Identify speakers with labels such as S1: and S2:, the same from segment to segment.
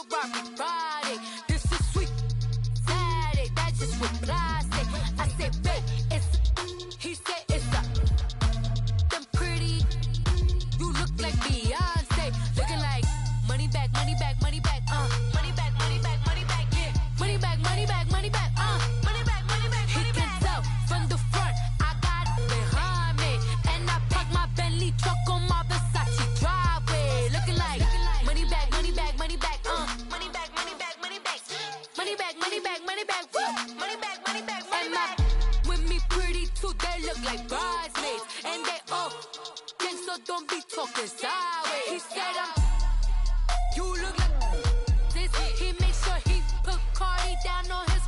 S1: throw Rocky Friday. This is sweet Saturday. That's just what I say. I say, babe, it's he said it's a them pretty. You look like Beyonce, looking like money back, money back, money back, money back, money back, money back, yeah, money back, money back, money back, money back, money back. He can tell from the front, I got it behind me, and I park my Bentley truck on my Versace driveway, looking like money back, money back, money back, money back, money back, money back, money back, money back, money back, money back, money back, money back. With me pretty too, they look like bridesmaids, and they all gang, so don't be talking sideways. He said you look like this. He make sure he put Cardi down on his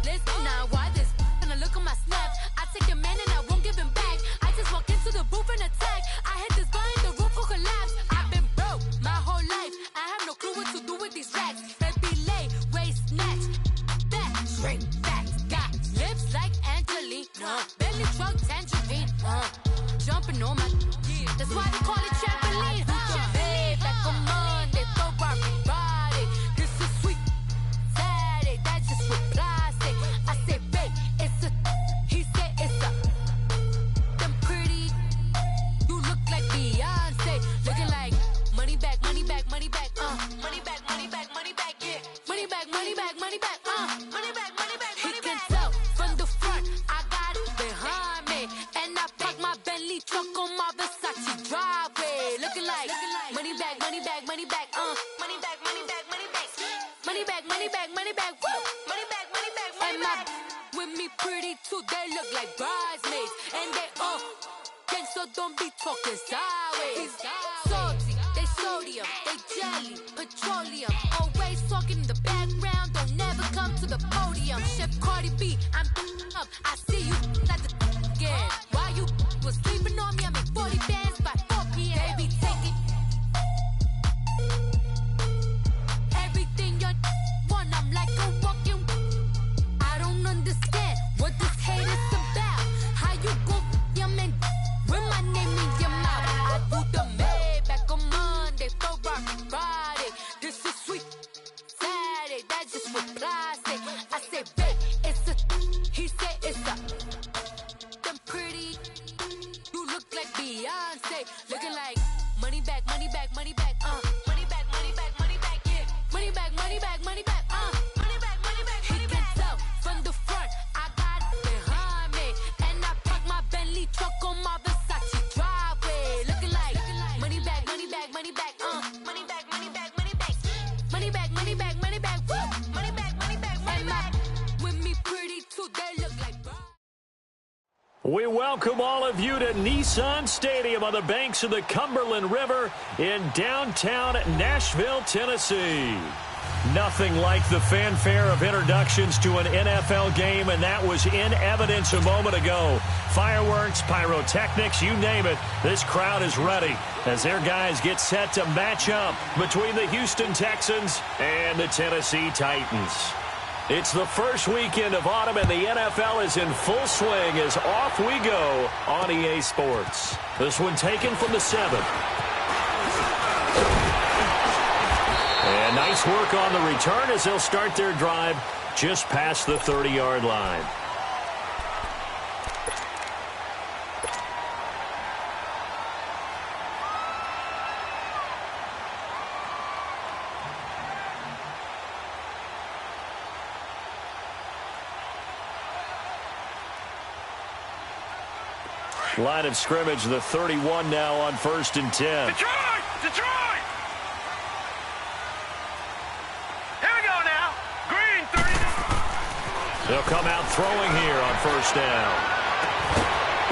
S1: list. Now why this? Gonna look on my snap. I take your man and I won't give him back. I just walk into the booth and attack. I hit this guy in the roof will collapse. I've been broke my whole life. I have no clue what to do with these racks. Baby lay, waist snatch, back, straight back. Got lips like Angelina, belly truck tangerine, jumping on my. That's why they call it trampoline. Babe, back on Monday, throw Rocky Friday. This is sweet Saturday. That's just what I say. I say, babe, it's a. He said it's a. Them pretty. You look like Beyonce, looking like money back, money back, money back, money back, money back, money back, yeah, money back, money back, money back, money back, money back. He can tell from the front, I got it behind me, and I park my Bentley truck on my Versace driveway, looking like money back, money back, money back, money back, money back, money back, money back, money back, money back, money back, money back, money back. With me pretty too, they look like bridesmaids, and they all gang, so don't be talking sideways. Salty, they sodium, they jelly, petroleum, always talking in the background, don't never come to the podium. Chef Cardi B, I'm up, I see you at the again. While you was sleeping on me, I make 40 bands by 4 p.m. Baby, take it. Everything you want, I'm like a walking. I don't understand what this hate is about. How you go, your man, with my name in your mouth. I do the Maybach on Monday, throw Rocky Friday. This is sweet Saturday, that's just what I say. I say, babe, it's a. He said it's a. Them pretty. You look like Beyonce, looking like money back, money back, money back, money back, money back, money back, yeah, money back, money back, money back, money back, money back. He can tell from the front, I got it behind me, and I park my Bentley truck on my Versace driveway, looking like money back, money back, money back, money back, money back, money back, money back, money back, money back, money back, money back, money back. With me pretty too, they look like.
S2: We welcome all of you to Nissan Stadium on the banks of the Cumberland River in downtown Nashville, Tennessee. Nothing like the fanfare of introductions to an NFL game, and that was in evidence a moment ago. Fireworks, pyrotechnics, you name it. This crowd is ready as their guys get set to match up between the Houston Texans and the Tennessee Titans. It's the first weekend of autumn, and the NFL is in full swing as off we go on EA Sports. This one taken from the 7. And nice work on the return as they'll start their drive just past the 30-yard line. Line of scrimmage, the 31 now on 1st and 10.
S3: Detroit! Detroit! Here we go now. Green, 30.
S2: They'll come out throwing here on 1st down.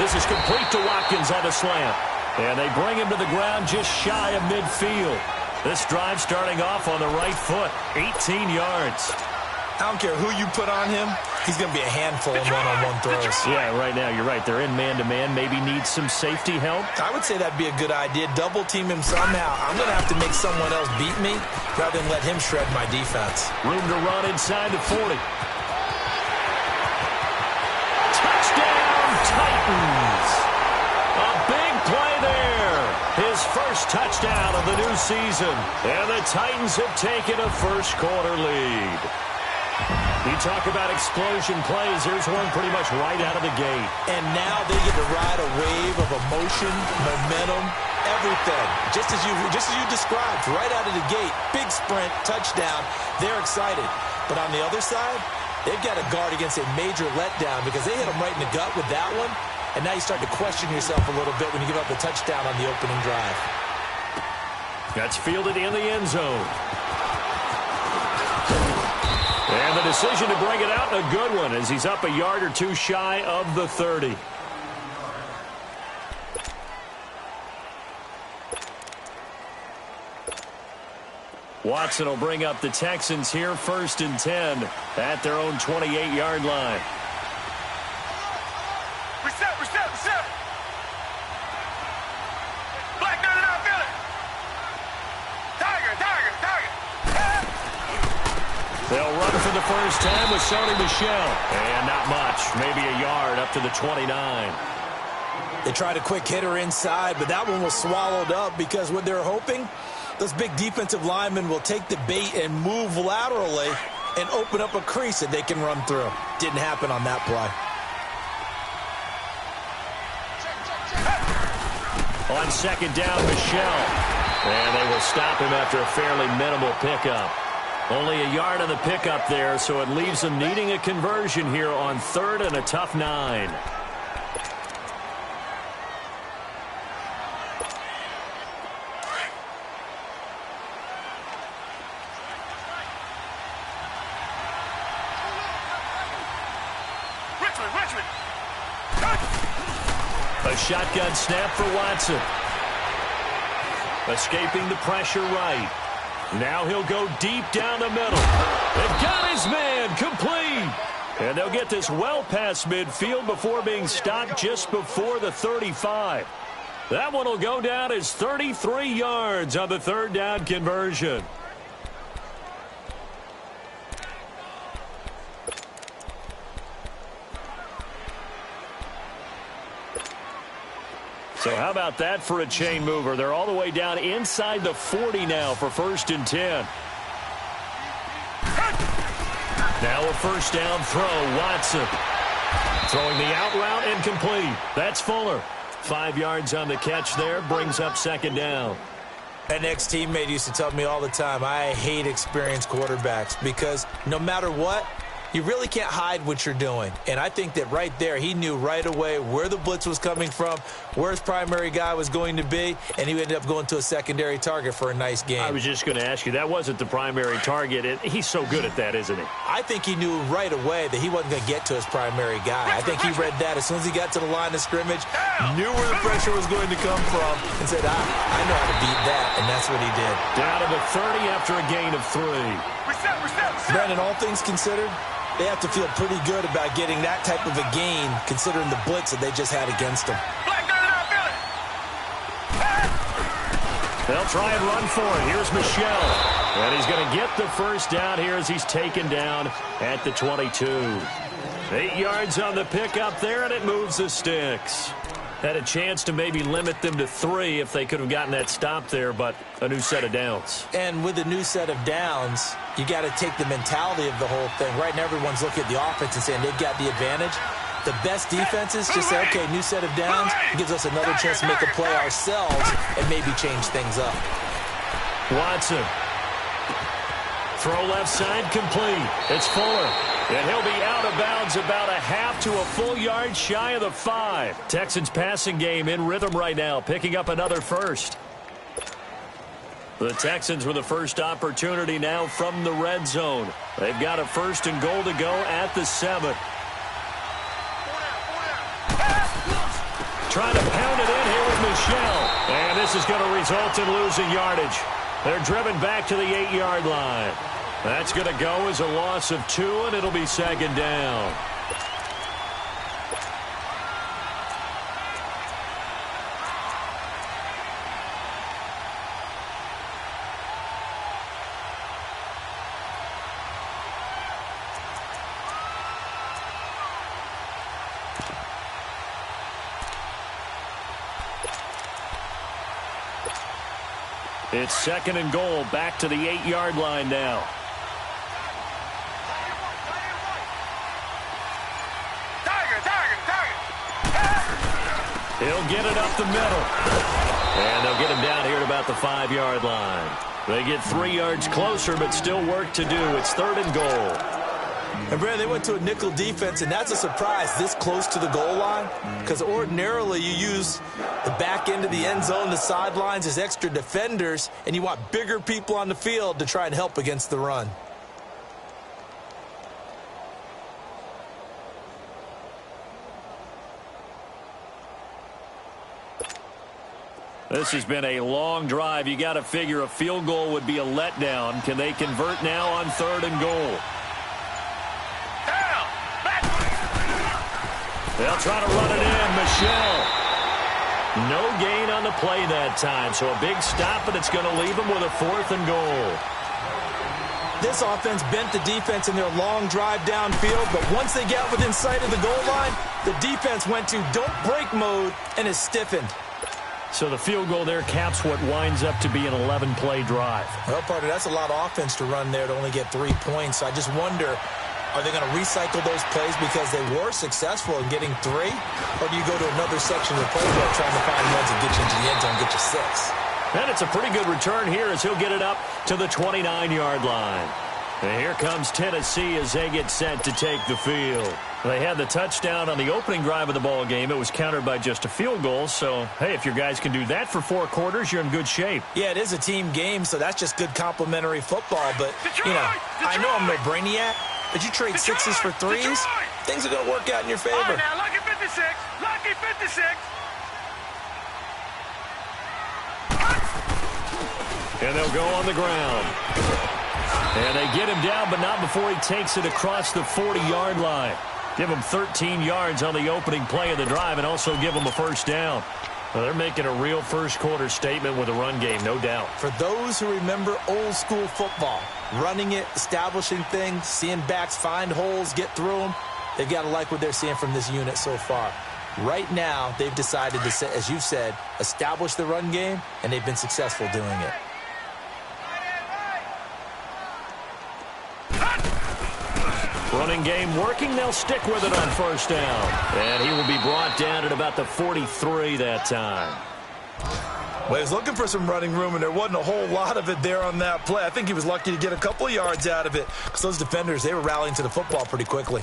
S2: This is complete to Watkins on the slant. And they bring him to the ground just shy of midfield. This drive starting off on the right foot, 18 yards.
S4: I don't care who you put on him, he's going to be a handful in one-on-one throws.
S2: Yeah, right now, you're right. They're in man-to-man. Maybe need some safety help.
S4: I would say that'd be a good idea. Double-team him somehow. I'm going to have to make someone else beat me rather than let him shred my defense.
S2: Room to run inside the 40. Touchdown, Titans! A big play there. His first touchdown of the new season. And the Titans have taken a first-quarter lead. You talk about explosion plays. There's one pretty much right out of the gate.
S4: And now they get to ride a wave of emotion, momentum, everything. Just as you described, right out of the gate, big sprint, touchdown. They're excited. But on the other side, they've got to guard against a major letdown because they hit them right in the gut with that one. And now you start to question yourself a little bit when you give up the touchdown on the opening drive.
S2: That's fielded in the end zone. And the decision to bring it out, a good one, as he's up a yard or two shy of the 30. Watson will bring up the Texans here, 1st and 10 at their own 28-yard line.
S3: Reset. Black 99, feel it. Tiger.
S2: They'll run for the first time with Sony Michel. And not much, maybe a yard up to the 29.
S4: They tried a quick hitter inside, but that one was swallowed up because what they're hoping, those big defensive linemen will take the bait and move laterally and open up a crease that they can run through. Didn't happen on that play.
S2: On 2nd down, Michel. And they will stop him after a fairly minimal pickup. Only a yard on the pickup there, so it leaves them needing a conversion here on 3rd and a tough 9.
S3: Richmond.
S2: A shotgun snap for Watson. Escaping the pressure right. Now he'll go deep down the middle. They've got his man complete. And they'll get this well past midfield before being stopped just before the 35. That one will go down as 33 yards on the 3rd down conversion. So how about that for a chain mover? They're all the way down inside the 40 now for 1st and 10. Now a 1st down throw, Watson. Throwing the out route and complete. That's Fuller. 5 yards on the catch there, brings up 2nd down.
S4: An ex-teammate used to tell me all the time, I hate experienced quarterbacks because no matter what, you really can't hide what you're doing. And I think that right there, he knew right away where the blitz was coming from, where his primary guy was going to be, and he ended up going to a secondary target for a nice game.
S2: I was just going to ask you, that wasn't the primary target. He's so good at that, isn't he?
S4: I think he knew right away that he wasn't going to get to his primary guy. I think he read that as soon as he got to the line of scrimmage, knew where the pressure was going to come from, and said, I know how to beat that, and that's what he did.
S2: Down to the 30 after a gain of 3.
S3: Reset.
S4: Brandon, all things considered, they have to feel pretty good about getting that type of a gain, considering the blitz that they just had against them.
S3: Black 99, feel it.
S2: They'll try and run for it. Here's Michel. And he's going to get the 1st down here as he's taken down at the 22. 8 yards on the pickup there, and it moves the sticks. Had a chance to maybe limit them to 3 if they could have gotten that stop there, but a new set of downs.
S4: And with a new set of downs, you got to take the mentality of the whole thing. Right now, everyone's looking at the offense and saying they've got the advantage. The best defenses just say, okay, new set of downs, gives us another chance to make a play ourselves and maybe change things up.
S2: Watson. Throw left side complete. It's Fuller. And he'll be out of bounds about a half to a full yard shy of the 5. Texans passing game in rhythm right now, picking up another 1st. The Texans with the first opportunity now from the red zone. They've got a 1st and goal to go at the 7. Trying to pound it in here with Michel. And this is going to result in losing yardage. They're driven back to the 8-yard line. That's going to go as a loss of 2, and it'll be 2nd down. It's 2nd and goal, back to the 8-yard line now. He'll get it up the middle. And they'll get him down here at about the 5-yard line. They get 3 yards closer, but still work to do. It's 3rd and goal.
S4: And, Brandon, they went to a nickel defense, and that's a surprise this close to the goal line, because ordinarily you use the back end of the end zone, the sidelines as extra defenders, and you want bigger people on the field to try and help against the run.
S2: This has been a long drive. You got to figure a field goal would be a letdown. Can they convert now on 3rd and goal? They'll try to run it in. Michelle. No gain on the play that time. So a big stop, and it's going to leave them with a 4th and goal.
S4: This offense bent the defense in their long drive downfield, but once they got within sight of the goal line, the defense went to don't break mode and is stiffened.
S2: So the field goal there caps what winds up to be an 11-play drive.
S4: Well, partner, that's a lot of offense to run there to only get 3 points. So I just wonder, are they going to recycle those plays because they were successful in getting 3? Or do you go to another section of the playbook trying to find ones that get you into the end zone and get you 6?
S2: And it's a pretty good return here as he'll get it up to the 29-yard line. And here comes Tennessee as they get set to take the field. They had the touchdown on the opening drive of the ball game. It was countered by just a field goal. So, hey, if your guys can do that for 4 quarters, you're in good shape.
S4: Yeah, it is a team game, so that's just good complimentary football. But, you know, I know I'm no brainiac, but you trade 6s for 3s, things are going to work out in your favor.
S3: All right, now, lucky 56. Lucky 56.
S2: And they'll go on the ground. And they get him down, but not before he takes it across the 40-yard line. Give him 13 yards on the opening play of the drive and also give him a 1st down. Well, they're making a real first-quarter statement with a run game, no doubt.
S4: For those who remember old-school football, running it, establishing things, seeing backs find holes, get through them, they've got to like what they're seeing from this unit so far. Right now, they've decided to, as you said, establish the run game, and they've been successful doing it.
S2: Running game working. They'll stick with it on 1st down. And he will be brought down at about the 43 that time.
S4: Well, he was looking for some running room, and there wasn't a whole lot of it there on that play. I think he was lucky to get a couple of yards out of it because those defenders, they were rallying to the football pretty quickly.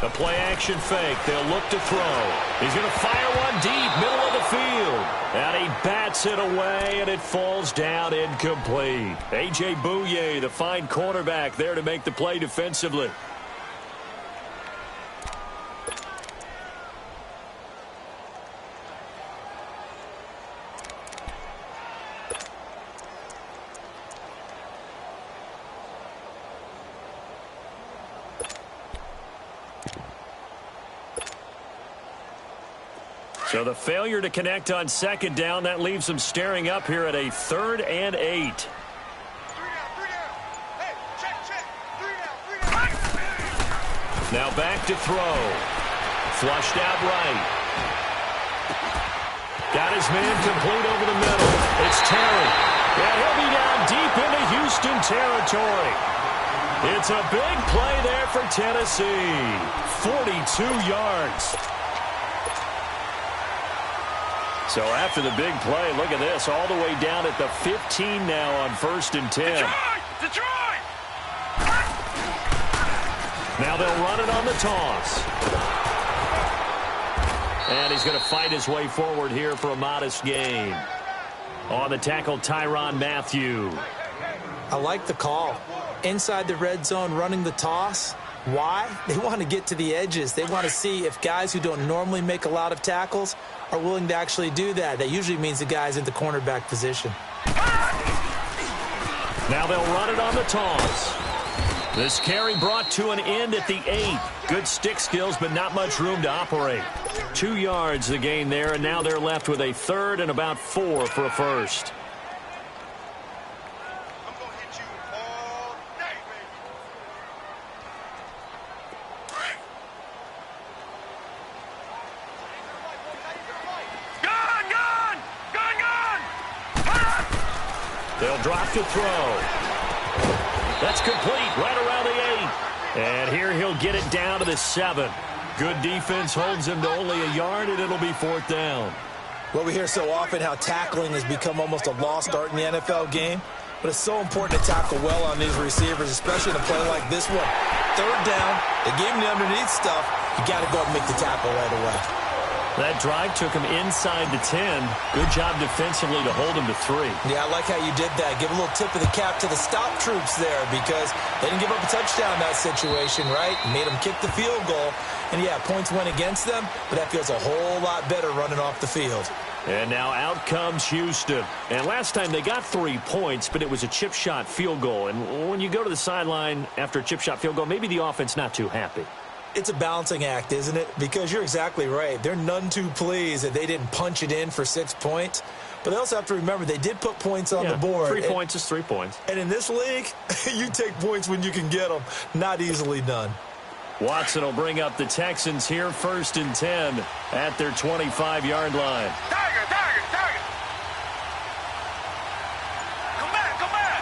S2: A play-action fake. They'll look to throw. He's going to fire one deep, middle of the field. And he bats it away, and it falls down incomplete. A.J. Bouye, the fine cornerback, there to make the play defensively. So the failure to connect on 2nd down, that leaves them staring up here at a 3rd and 8. Now back to throw. Flushed out right. Got his man complete over the middle. It's Terry. And he'll be down deep into Houston territory. It's a big play there for Tennessee. 42 yards. So after the big play, look at this, all the way down at the 15 now on 1st and 10.
S3: Detroit!
S2: Now they'll run it on the toss. And he's going to fight his way forward here for a modest gain. On the tackle, Tyrann Mathieu.
S4: I like the call. Inside the red zone, running the toss. Why? They want to get to the edges. They want to see if guys who don't normally make a lot of tackles are willing to actually do that. That usually means the guy's in the cornerback position.
S2: Now they'll run it on the toss. This carry brought to an end at the 8. Good stick skills, but not much room to operate. 2 yards the gain there, and now they're left with a third and about 4 for a first. They'll drop to throw. That's complete right around the 8. And here he'll get it down to the 7. Good defense holds him to only a yard, and it'll be 4th down.
S4: Well, we hear so often how tackling has become almost a lost art in the NFL game. But it's so important to tackle well on these receivers, especially in a play like this one. 3rd down, they gave him the underneath stuff. You got to go and make the tackle right away.
S2: That drive took him inside the 10. Good job defensively to hold him to 3.
S4: Yeah, I like how you did that. Give a little tip of the cap to the stop troops there because they didn't give up a touchdown in that situation, right? Made them kick the field goal. And, yeah, points went against them, but that feels a whole lot better running off the field.
S2: And now out comes Houston. And last time they got 3 points, but it was a chip shot field goal. And when you go to the sideline after a chip shot field goal, maybe the offense not too happy.
S4: It's a balancing act, isn't it? Because you're exactly right. They're none too pleased that they didn't punch it in for 6 points. But they also have to remember they did put points on the board.
S2: 3 points is 3 points.
S4: And in this league, you take points when you can get them. Not easily done.
S2: Watson will bring up the Texans here 1st and 10 at their 25-yard line.
S3: Tiger, Tiger, Tiger. Come back, come back.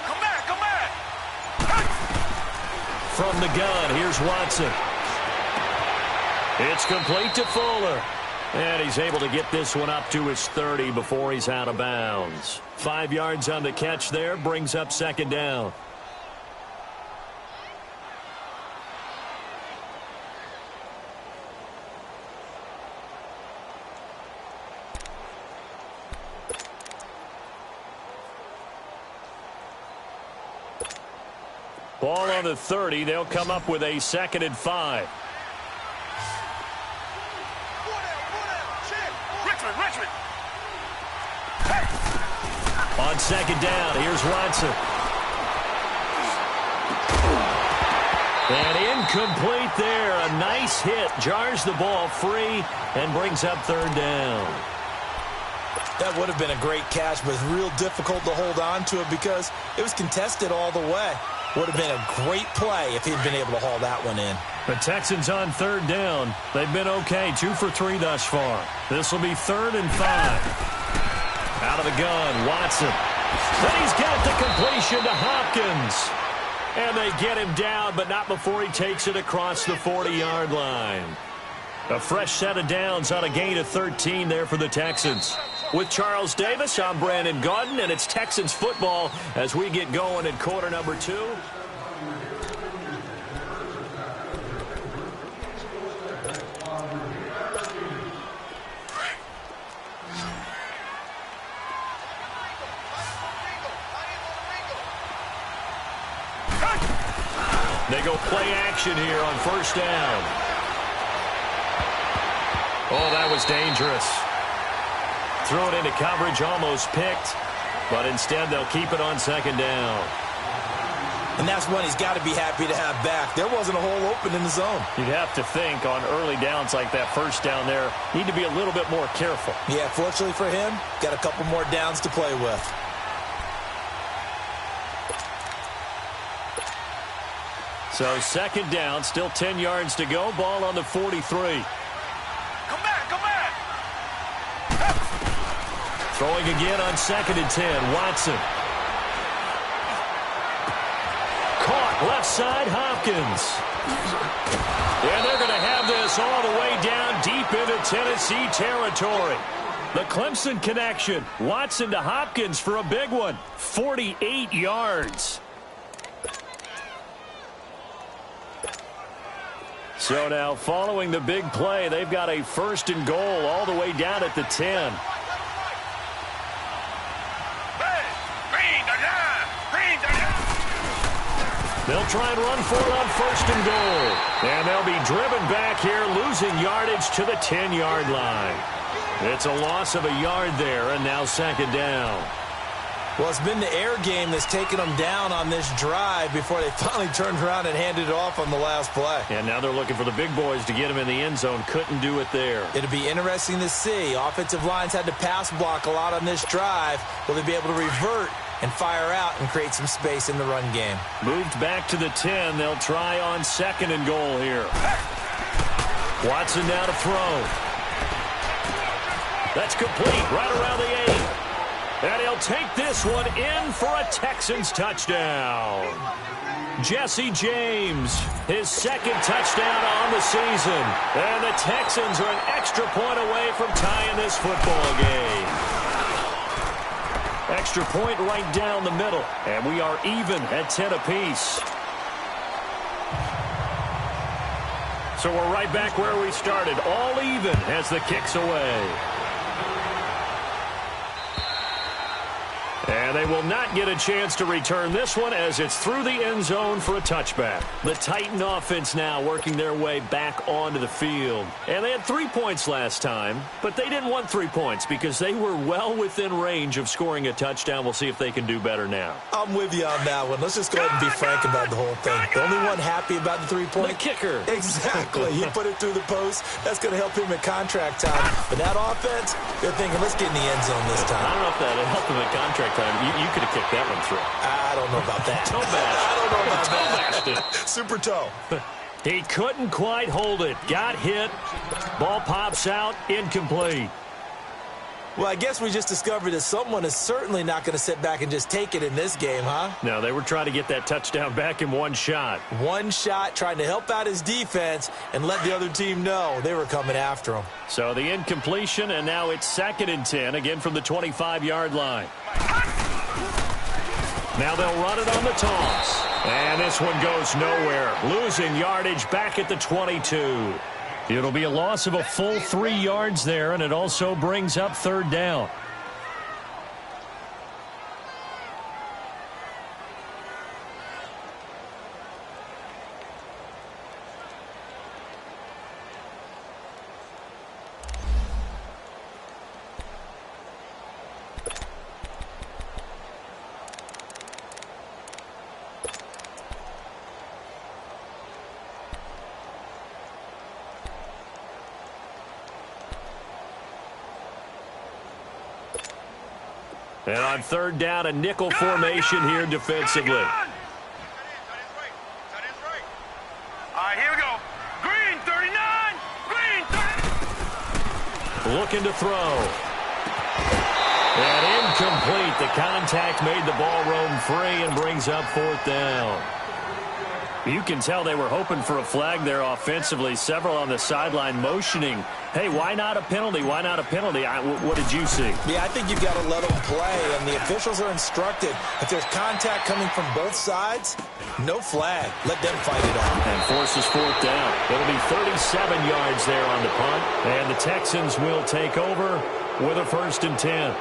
S3: Come back, come back.
S2: From the gun, here's Watson. It's complete to Fuller. And he's able to get this one up to his 30 before he's out of bounds. 5 yards on the catch there, brings up 2nd down. Ball on the 30. They'll come up with a 2nd and 5.
S3: Richmond.
S2: On 2nd down, here's Watson. And incomplete there. A nice hit. Jars the ball free and brings up 3rd down.
S4: That would have been a great catch, but it's real difficult to hold on to it because it was contested all the way. Would have been a great play if he'd been able to haul that one in.
S2: The Texans on 3rd down. They've been okay, 2 for 3 thus far. This will be 3rd and 5. Out of the gun, Watson. Then he's got the completion to Hopkins. And they get him down, but not before he takes it across the 40-yard line. A fresh set of downs on a gain of 13 there for the Texans. With Charles Davis, I'm Brandon Gaudin, and it's Texans football as we get going in quarter number 2. They go play action here on 1st down. Oh, that was dangerous. Throw it into coverage, almost picked, but instead they'll keep it on 2nd down.
S4: And that's one he's got to be happy to have back. There wasn't a hole open in the zone.
S2: You'd have to think on early downs like that 1st down there, need to be a little bit more careful.
S4: Yeah, fortunately for him, got a couple more downs to play with.
S2: So 2nd down, still 10 yards to go. Ball on the 43.
S3: Come back.
S2: Throwing again on 2nd and 10. Watson. Caught left side, Hopkins. And they're going to have this all the way down deep into Tennessee territory. The Clemson connection. Watson to Hopkins for a big one. 48 yards. So now, following the big play, they've got a 1st and goal all the way down at the 10. They'll try and run for it on 1st and goal. And they'll be driven back here, losing yardage to the 10-yard line. It's a loss of a yard there, and now 2nd down.
S4: Well, it's been the air game that's taken them down on this drive before they finally turned around and handed it off on the last play.
S2: And now they're looking for the big boys to get him in the end zone. Couldn't do it there.
S4: It'll be interesting to see. Offensive lines had to pass block a lot on this drive. Will they be able to revert and fire out and create some space in the run game?
S2: Moved back to the 10. They'll try on 2nd and goal here. Watson now to throw. That's complete right around the 8. And he'll take this one in for a Texans touchdown. Jesse James, his 2nd touchdown on the season. And the Texans are an extra point away from tying this football game. Extra point right down the middle. And we are even at 10 apiece. So we're right back where we started. All even as the kick's away. And they will not get a chance to return this one as it's through the end zone for a touchback. The Titan offense now working their way back onto the field. And they had 3 points last time, but they didn't want 3 points because they were well within range of scoring a touchdown. We'll see if they can do better now.
S4: I'm with you on that one. Let's just go ahead and be frank about the whole thing. The only one happy about the 3-point?
S2: The kicker.
S4: Exactly. He put it through the post. That's going to help him at contract time. But that offense, they're thinking, let's get in the end zone this time.
S2: I don't know if that helped him at contract time. You could have kicked that one through.
S4: I don't know about that.
S2: Toe bash.
S4: I don't know about
S2: Toe
S4: that.
S2: bashed it.
S4: Super toe.
S2: He couldn't quite hold it. Got hit. Ball pops out. Incomplete.
S4: Well, I guess we just discovered that someone is certainly not going to sit back and just take it in this game, huh?
S2: No, they were trying to get that touchdown back in one shot.
S4: One shot, trying to help out his defense and let the other team know they were coming after him.
S2: So the incompletion, and now it's 2nd and 10, again from the 25-yard line. Now they'll run it on the toss. And this one goes nowhere. Losing yardage back at the 22. It'll be a loss of a full 3 yards there, and it also brings up 3rd down. And on 3rd down, a nickel formation here defensively.
S3: All right, here we go. Green 39. Green 30.
S2: Looking to throw. And incomplete. The contact made the ball roam free and brings up 4th down. You can tell they were hoping for a flag there offensively. Several on the sideline motioning, hey, why not a penalty? Why not a penalty? What did you see?
S4: Yeah, I think you've got to let them play, and the officials are instructed. If there's contact coming from both sides, no flag. Let them fight it out.
S2: And forces 4th down. It'll be 37 yards there on the punt, and the Texans will take over with a 1st and 10.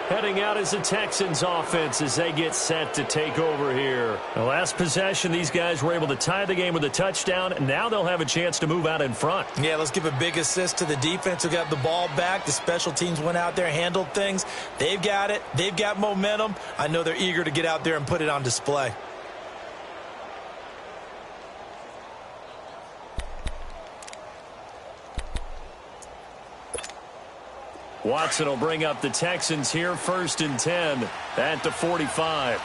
S2: Heading out is the Texans offense as they get set to take over here. The last possession, these guys were able to tie the game with a touchdown. Now they'll have a chance to move out in front.
S4: Yeah, let's give a big assist to the defense who got the ball back. The special teams went out there, handled things. They've got it. They've got momentum. I know they're eager to get out there and put it on display.
S2: Watson will bring up the Texans here, 1st and 10 at the 45.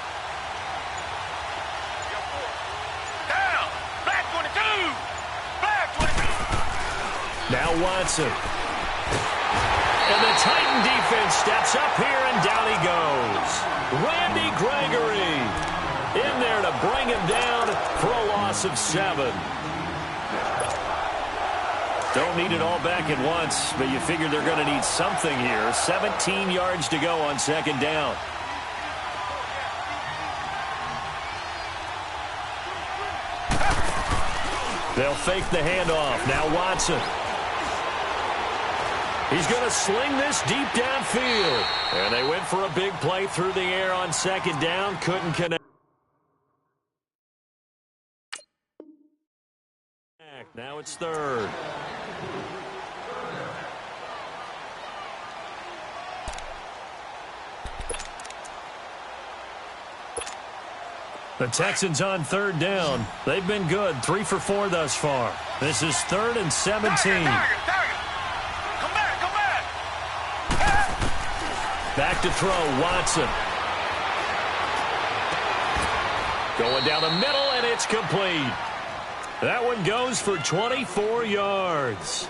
S3: Down. Back 22. Back 22.
S2: Now Watson. And the Titan defense steps up here, and down he goes. Randy Gregory in there to bring him down for a loss of 7. Don't need it all back at once, but you figure they're going to need something here. 17 yards to go on 2nd down. They'll fake the handoff. Now Watson. He's going to sling this deep downfield. And they went for a big play through the air on 2nd down. Couldn't connect. Now it's 3rd. The Texans on third down. They've been good, 3 for 4 thus far. This is 3rd and 17.
S3: Target. Come back.
S2: Back to throw, Watson. Going down the middle, and it's complete. That one goes for 24 yards.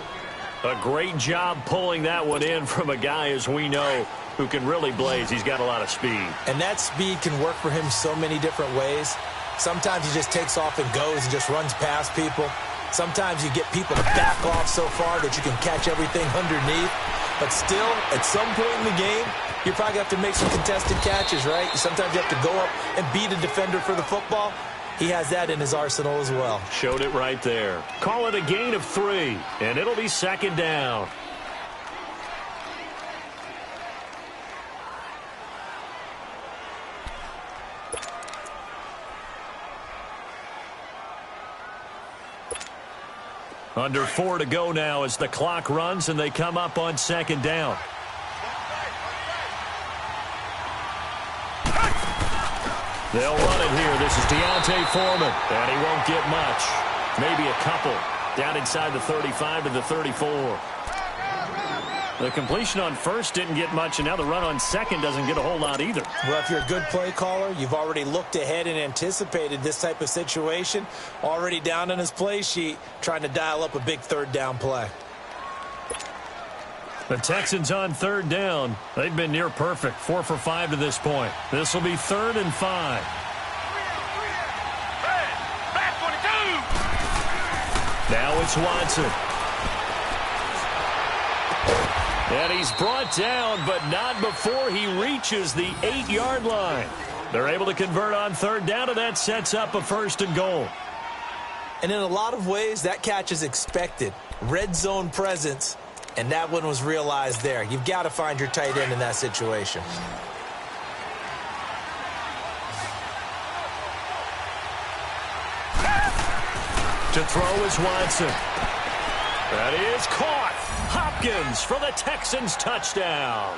S2: A great job pulling that one in from a guy, as we know, who can really blaze. He's got a lot of speed.
S4: And that speed can work for him so many different ways. Sometimes he just takes off and goes and just runs past people. Sometimes you get people to back off so far that you can catch everything underneath. But still, at some point in the game, you probably have to make some contested catches, right? Sometimes you have to go up and beat a defender for the football. He has that in his arsenal as well.
S2: Showed it right there. Call it a gain of 3, and it'll be 2nd down. Under 4 to go now as the clock runs and they come up on 2nd down. They'll run it here. This is Deontay Foreman, and he won't get much. Maybe a couple. Down inside the 35 to the 34. The completion on first didn't get much, and now the run on second doesn't get a whole lot either.
S4: Well, if you're a good play caller, you've already looked ahead and anticipated this type of situation. Already down on his play sheet, trying to dial up a big 3rd down play.
S2: The Texans on 3rd down. They've been near perfect, 4 for 5 to this point. This will be 3rd and 5.
S3: Back 22.
S2: Now it's Watson. And he's brought down, but not before he reaches the 8-yard line. They're able to convert on 3rd down, and that sets up a 1st and goal.
S4: And in a lot of ways, that catch is expected. Red zone presence. And that one was realized there. You've got to find your tight end in that situation.
S2: To throw is Watson. That is caught. Hopkins for the Texans touchdown.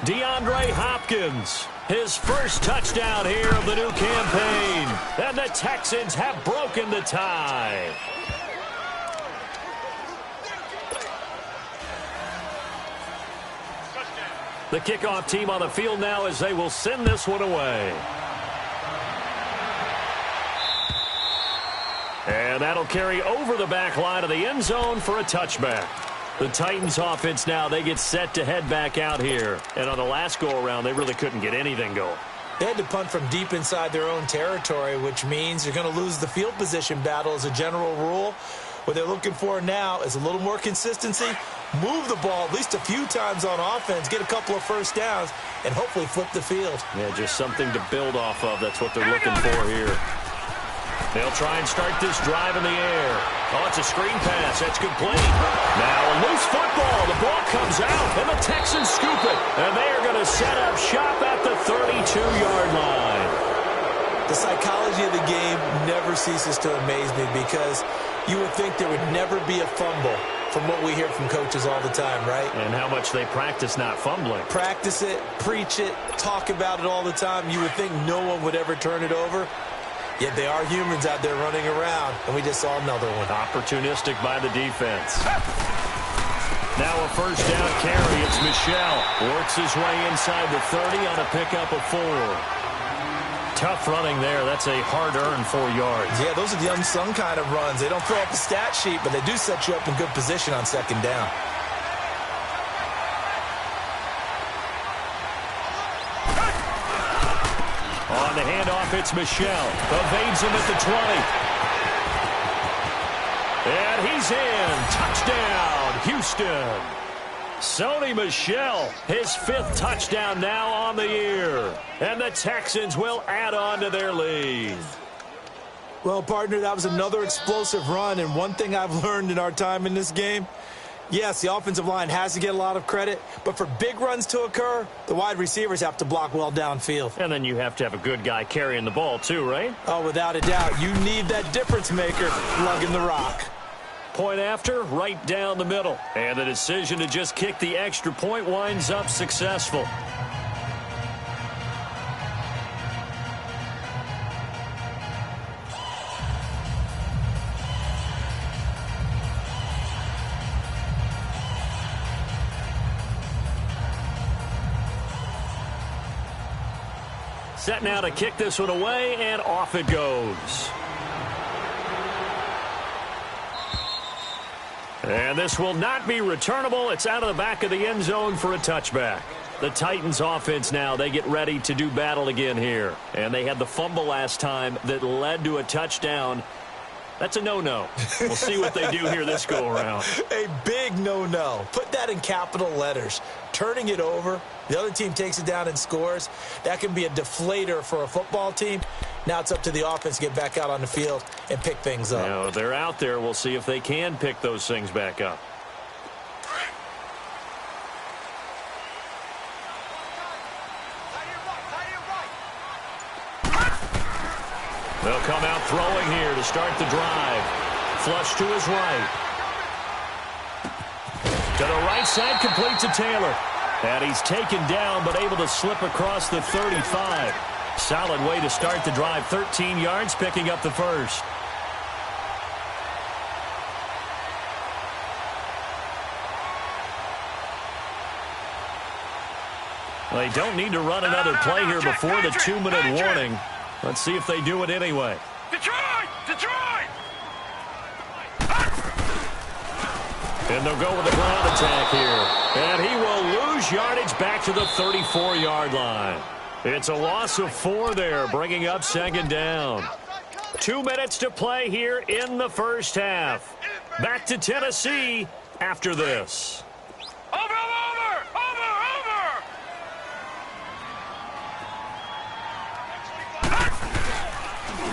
S2: DeAndre Hopkins, his first touchdown here of the new campaign. And the Texans have broken the tie. The kickoff team on the field now as they will send this one away. And that'll carry over the back line of the end zone for a touchback. The Titans offense now, they get set to head back out here. And on the last go-around, they really couldn't get anything going.
S4: They had to punt from deep inside their own territory, which means you're going to lose the field position battle as a general rule. What they're looking for now is a little more consistency, move the ball at least a few times on offense, get a couple of first downs, and hopefully flip the field.
S2: Yeah, just something to build off of. That's what they're looking for here. They'll try and start this drive in the air. Oh, it's a screen pass. That's complete. Now a loose football. The ball comes out, and the Texans scoop it. And they are going to set up shop at the 32-yard line.
S4: The psychology of the game never ceases to amaze me because you would think there would never be a fumble from what we hear from coaches all the time, right?
S2: And how much they practice not fumbling.
S4: Practice it, preach it, talk about it all the time. You would think no one would ever turn it over. Yet they are humans out there running around, and we just saw another one.
S2: Opportunistic by the defense. Now a first down carry. It's Michel. Works his way inside the 30 on a pickup of 4. Tough running there. That's a hard-earned 4 yards.
S4: Yeah, those are the unsung kind of runs. They don't throw up a stat sheet, but they do set you up in good position on second down.
S2: On the handoff, it's Michel. Evades him at the 20. And he's in. Touchdown, Houston. Sony Michel, his 5th touchdown now on the year. And the Texans will add on to their lead.
S4: Well, partner, that was another explosive run. And one thing I've learned in our time in this game, yes, the offensive line has to get a lot of credit, but for big runs to occur, the wide receivers have to block well downfield.
S2: And then you have to have a good guy carrying the ball too, right?
S4: Oh, without a doubt. You need that difference maker lugging the rock.
S2: Point after, right down the middle. And the decision to just kick the extra point winds up successful. Set now to kick this one away, and off it goes. And this will not be returnable. It's out of the back of the end zone for a touchback. The Titans offense now, they get ready to do battle again here. And they had the fumble last time that led to a touchdown. That's a no-no. We'll see what they do here this go-around.
S4: A big no-no. Put that in capital letters. Turning it over, the other team takes it down and scores. That can be a deflator for a football team. Now it's up to the offense to get back out on the field and pick things up.
S2: Now, they're out there. We'll see if they can pick those things back up. They'll come out throwing here to start the drive. Flush to his right. To the right side, complete to Taylor. And he's taken down, but able to slip across the 35. Solid way to start the drive. 13 yards, picking up the first. They don't need to run another play here before the 2-minute warning. Let's see if they do it anyway.
S3: Detroit! Detroit!
S2: And they'll go with a ground attack here. And he will lose yardage back to the 34-yard line. It's a loss of 4 there, bringing up second down. 2 minutes to play here in the first half. Back to Tennessee after this.
S3: Over!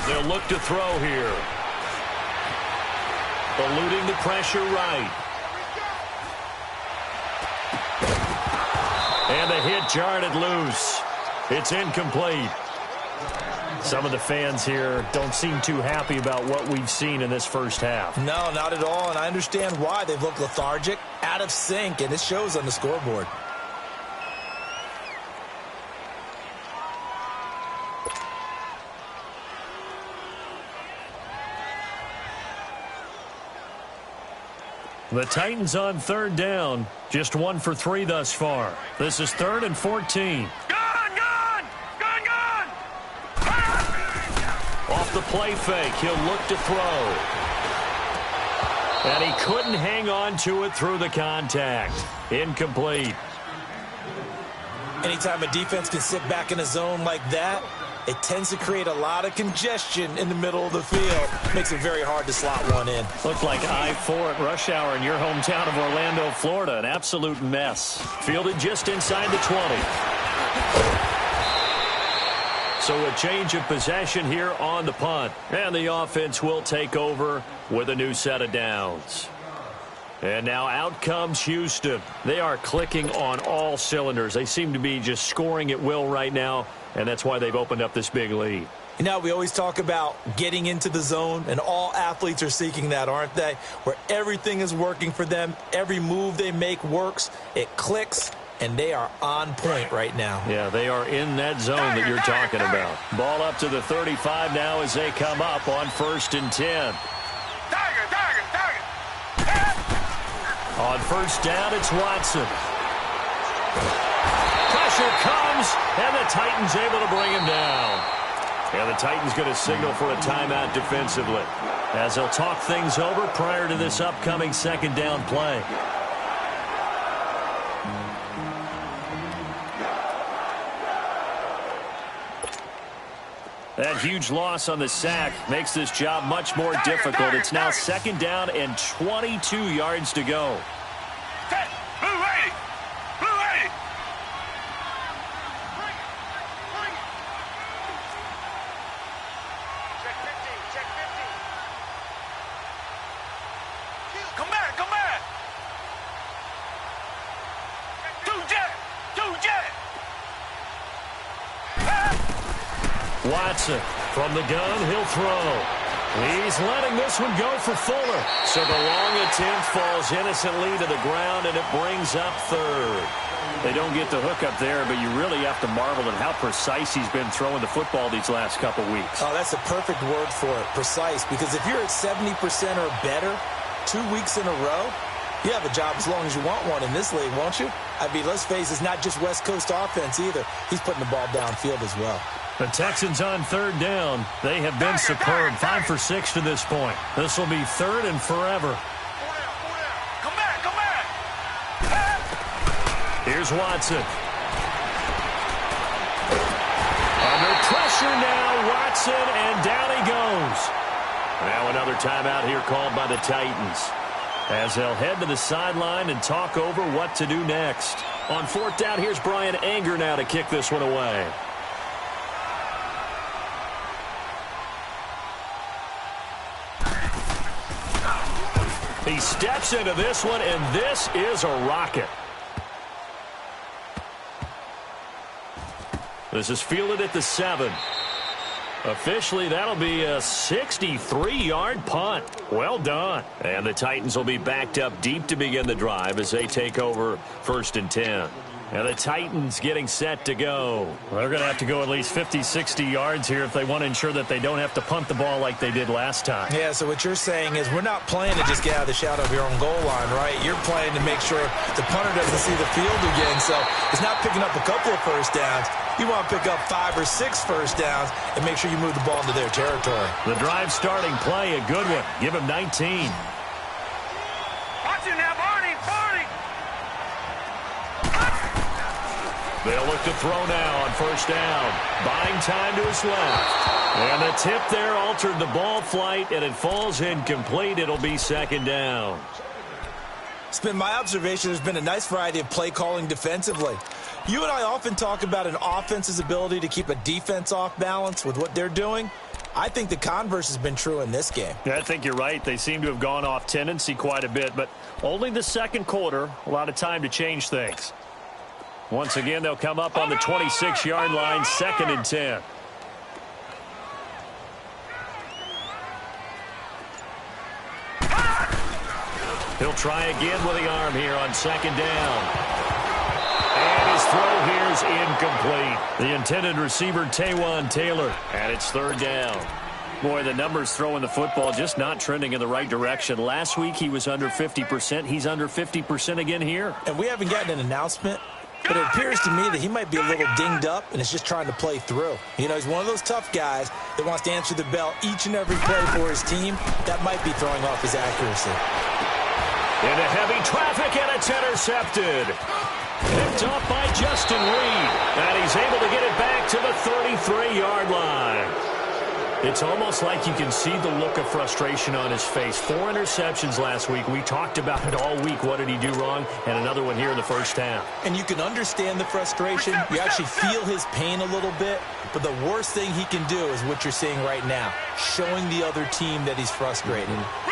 S2: They'll look to throw here. Eluding the pressure right. And the hit jarred loose. It's incomplete. Some of the fans here don't seem too happy about what we've seen in this first half.
S4: No, not at all, and I understand why. They've looked lethargic, out of sync, and it shows on the scoreboard.
S2: The Titans on third down. Just 1 for 3 thus far. This is 3rd and 14.
S3: Gone!
S2: Off the play fake, he'll look to throw. And he couldn't hang on to it through the contact. Incomplete.
S4: Anytime a defense can sit back in a zone like that, it tends to create a lot of congestion in the middle of the field. Makes it very hard to slot one in.
S2: Looked like I-4 at rush hour in your hometown of Orlando, Florida. An absolute mess. Fielded just inside the 20. So a change of possession here on the punt. And the offense will take over with a new set of downs. And now out comes Houston. They are clicking on all cylinders. They seem to be just scoring at will right now, and that's why they've opened up this big lead.
S4: You know, we always talk about getting into the zone, and all athletes are seeking that, aren't they? Where everything is working for them, every move they make works, it clicks, and they are on point right now.
S2: Yeah, they are in that zone that you're talking about. Ball up to the 35 now as they come up on 1st and 10. On first down, it's Watson. Pressure comes, and the Titans able to bring him down. And the Titans going to signal for a timeout defensively, as they'll talk things over prior to this upcoming second down play. That huge loss on the sack makes this job much more difficult. It's now second down and 22 yards to go.
S3: Blue 80! Blue 80! Check 15, check 15. Come back! Two jet!
S2: Watson from the gun, he'll throw. He's letting this one go for Fuller. So the long attempt falls innocently to the ground, and it brings up 3rd. They don't get the hook up there, but you really have to marvel at how precise he's been throwing the football these last couple weeks.
S4: Oh, that's a perfect word for it, precise, because if you're at 70% or better 2 weeks in a row, you have a job as long as you want one in this league, won't you? I mean, let's face it, it's not just West Coast offense either. He's putting the ball downfield as well.
S2: The Texans on third down. They have been superb. 5 for 6 to this point. This will be third and forever.
S3: Come back, come back.
S2: Here's Watson. Under pressure now, Watson, and down he goes. Now another timeout here called by the Titans, as they'll head to the sideline and talk over what to do next. On fourth down, here's Brian Anger now to kick this one away. He steps into this one, and this is a rocket. This is fielded at the 7. Officially, that'll be a 63-yard punt. Well done. And the Titans will be backed up deep to begin the drive as they take over 1st and 10. And the Titans getting set to go. Well, they're going to have to go at least 50, 60 yards here if they want to ensure that they don't have to punt the ball like they did last time.
S4: Yeah, so what you're saying is we're not playing to just get out of the shadow of your own goal line, right? You're playing to make sure the punter doesn't see the field again. So it's not picking up a couple of first downs. You want to pick up 5 or 6 first downs and make sure you move the ball into their territory.
S2: The drive starting play, a good one. Give him 19.
S3: Watch it now, Barney, Barney.
S2: They'll look to throw now on first down. Buying time to his left. And the tip there altered the ball flight, and it falls incomplete. It'll be 2nd down.
S4: It's been my observation there's been a nice variety of play calling defensively. You and I often talk about an offense's ability to keep a defense off balance with what they're doing. I think the converse has been true in this game.
S2: Yeah, I think you're right. They seem to have gone off tendency quite a bit, but only the second quarter, a lot of time to change things. Once again, they'll come up on the 26-yard line, 2nd and 10. He'll try again with the arm here on 2nd down. And his throw here is incomplete. The intended receiver, Taywan Taylor, and it's 3rd down. Boy, the numbers throwing the football just not trending in the right direction. Last week, he was under 50%. He's under 50% again here.
S4: And we haven't gotten an announcement, but it appears to me that he might be a little dinged up and is just trying to play through. You know, he's one of those tough guys that wants to answer the bell each and every play for his team. That might be throwing off his accuracy.
S2: Into heavy traffic, and it's intercepted. Picked off by Justin Reed, and he's able to get it back to the 33-yard line. It's almost like you can see the look of frustration on his face. 4 interceptions last week. We talked about it all week. What did he do wrong? And another one here in the first half.
S4: And you can understand the frustration. You actually feel his pain a little bit. But the worst thing he can do is what you're seeing right now, showing the other team that he's frustrated.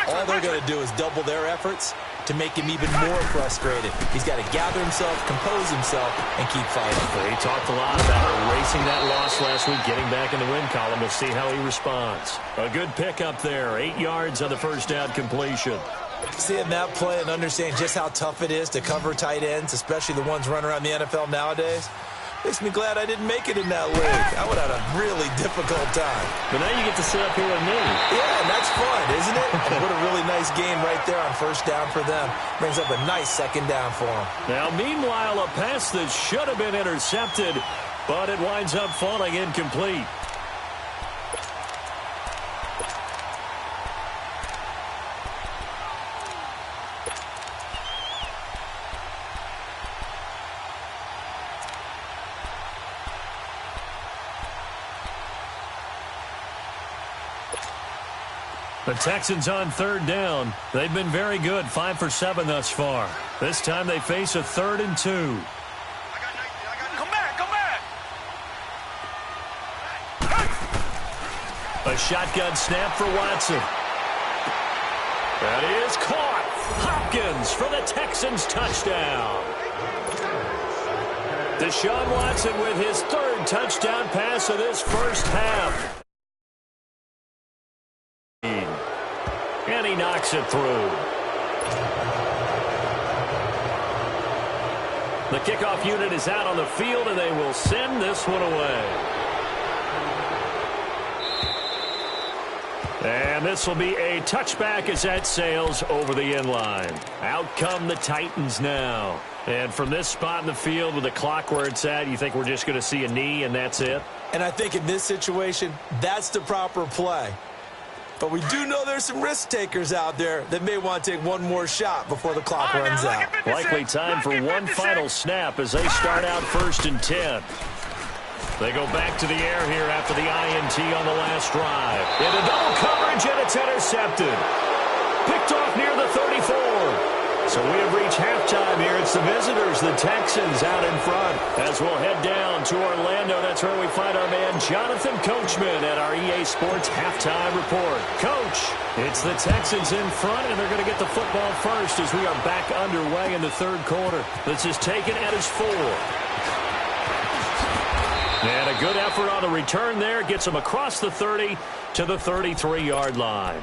S4: All they're going to do is double their efforts to make him even more frustrated. He's got to gather himself, compose himself, and keep fighting.
S2: Well, he talked a lot about erasing that loss last week, getting back in the win column. We'll see how he responds. A good pickup there, 8 yards on the first down completion.
S4: Seeing that play and understanding just how tough it is to cover tight ends, especially the ones running around the NFL nowadays, makes me glad I didn't make it in that league. I would have had a really difficult time.
S2: But now you get to sit up here with me.
S4: Yeah, and that's fun, isn't it? And what a really nice game right there on first down for them. Brings up a nice 2nd down for them.
S2: Now, meanwhile, a pass that should have been intercepted, but it winds up falling incomplete. The Texans on 3rd down. They've been very good, 5 for 7 thus far. This time they face a 3rd and 2.
S3: Come back, come back.
S2: A shotgun snap for Watson. That is caught. Hopkins for the Texans touchdown. Deshaun Watson with his 3rd touchdown pass of this first half. And he knocks it through. The kickoff unit is out on the field, and they will send this one away. And this will be a touchback as that sails over the end line. Out come the Titans now. And from this spot in the field with the clock where it's at, you think we're just going to see a knee and that's it?
S4: And I think in this situation, that's the proper play. But we do know there's some risk takers out there that may want to take one more shot before the clock runs out.
S2: Likely time for one final snap as they start out 1st and 10. They go back to the air here after the INT on the last drive. Into double coverage, and it's intercepted. Picked off near the 34. So we have reached halftime here. It's the visitors, the Texans, out in front. As we'll head down to Orlando, that's where we find our man Jonathan Coachman at our EA Sports Halftime Report. Coach, it's the Texans in front, and they're going to get the football first as we are back underway in the 3rd quarter. This is taken at his 4. And a good effort on the return there. Gets them across the 30 to the 33-yard line.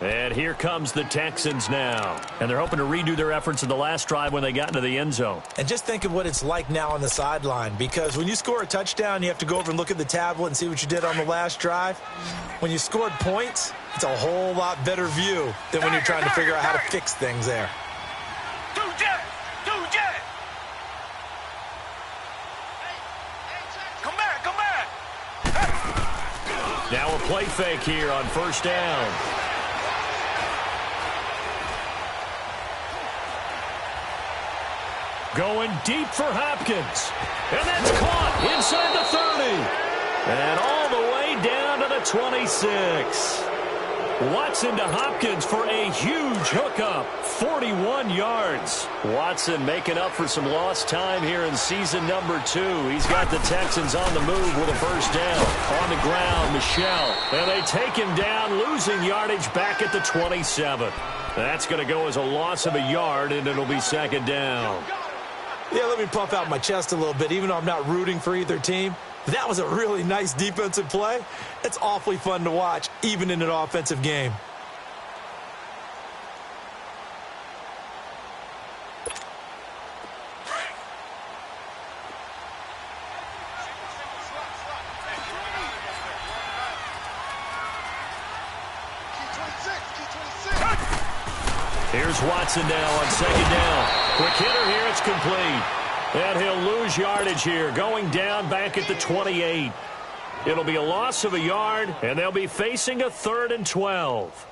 S2: And here comes the Texans now. And they're hoping to redo their efforts in the last drive when they got into the end zone.
S4: And just think of what it's like now on the sideline. Because when you score a touchdown, you have to go over and look at the tablet and see what you did on the last drive. When you scored points, it's a whole lot better view than when you're trying to figure out how to fix things there.
S2: Now a play fake here on 1st down. Going deep for Hopkins. And that's caught inside the 30. And all the way down to the 26. Watson to Hopkins for a huge hookup. 41 yards. Watson making up for some lost time here in season number 2. He's got the Texans on the move with a 1st down. On the ground, Michel. And they take him down, losing yardage back at the 27. That's going to go as a loss of a yard, and it'll be 2nd down.
S4: Yeah, let me puff out my chest a little bit, even though I'm not rooting for either team. That was a really nice defensive play. It's awfully fun to watch, even in an offensive game.
S2: Here's Watson now on 2nd down. Quick hitter here, it's complete. And he'll lose yardage here, going down back at the 28. It'll be a loss of a yard, and they'll be facing a 3rd and 12.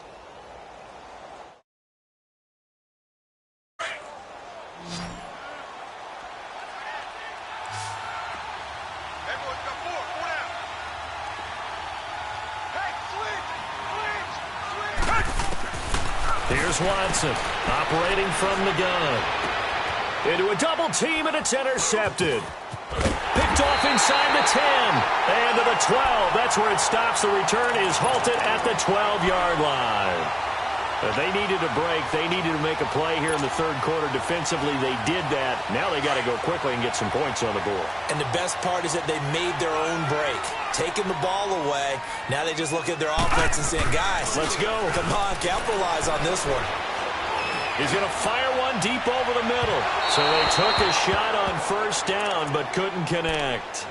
S2: Here's Watson, operating from the gun. Into a double team, and it's intercepted. Picked off inside the 10. And to the 12. That's where it stops. The return is halted at the 12-yard line. They needed a break. They needed to make a play here in the 3rd quarter. Defensively, they did that. Now they got to go quickly and get some points on the board.
S4: And the best part is that they made their own break. Taking the ball away. Now they just look at their offense and saying, guys,
S2: let's go.
S4: Come on, capitalize on this one.
S2: He's going to fire one deep over the middle. So they took a shot on 1st down, but couldn't connect.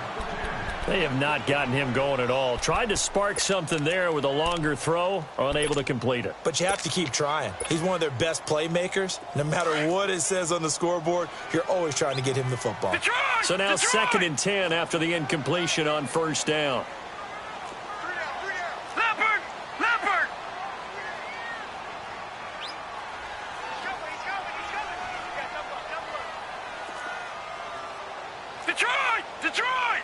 S2: They have not gotten him going at all. Tried to spark something there with a longer throw, unable to complete it.
S4: But you have to keep trying. He's one of their best playmakers. No matter what it says on the scoreboard, you're always trying to get him the football.
S2: So now 2nd and 10 after the incompletion on 1st down.
S3: Detroit!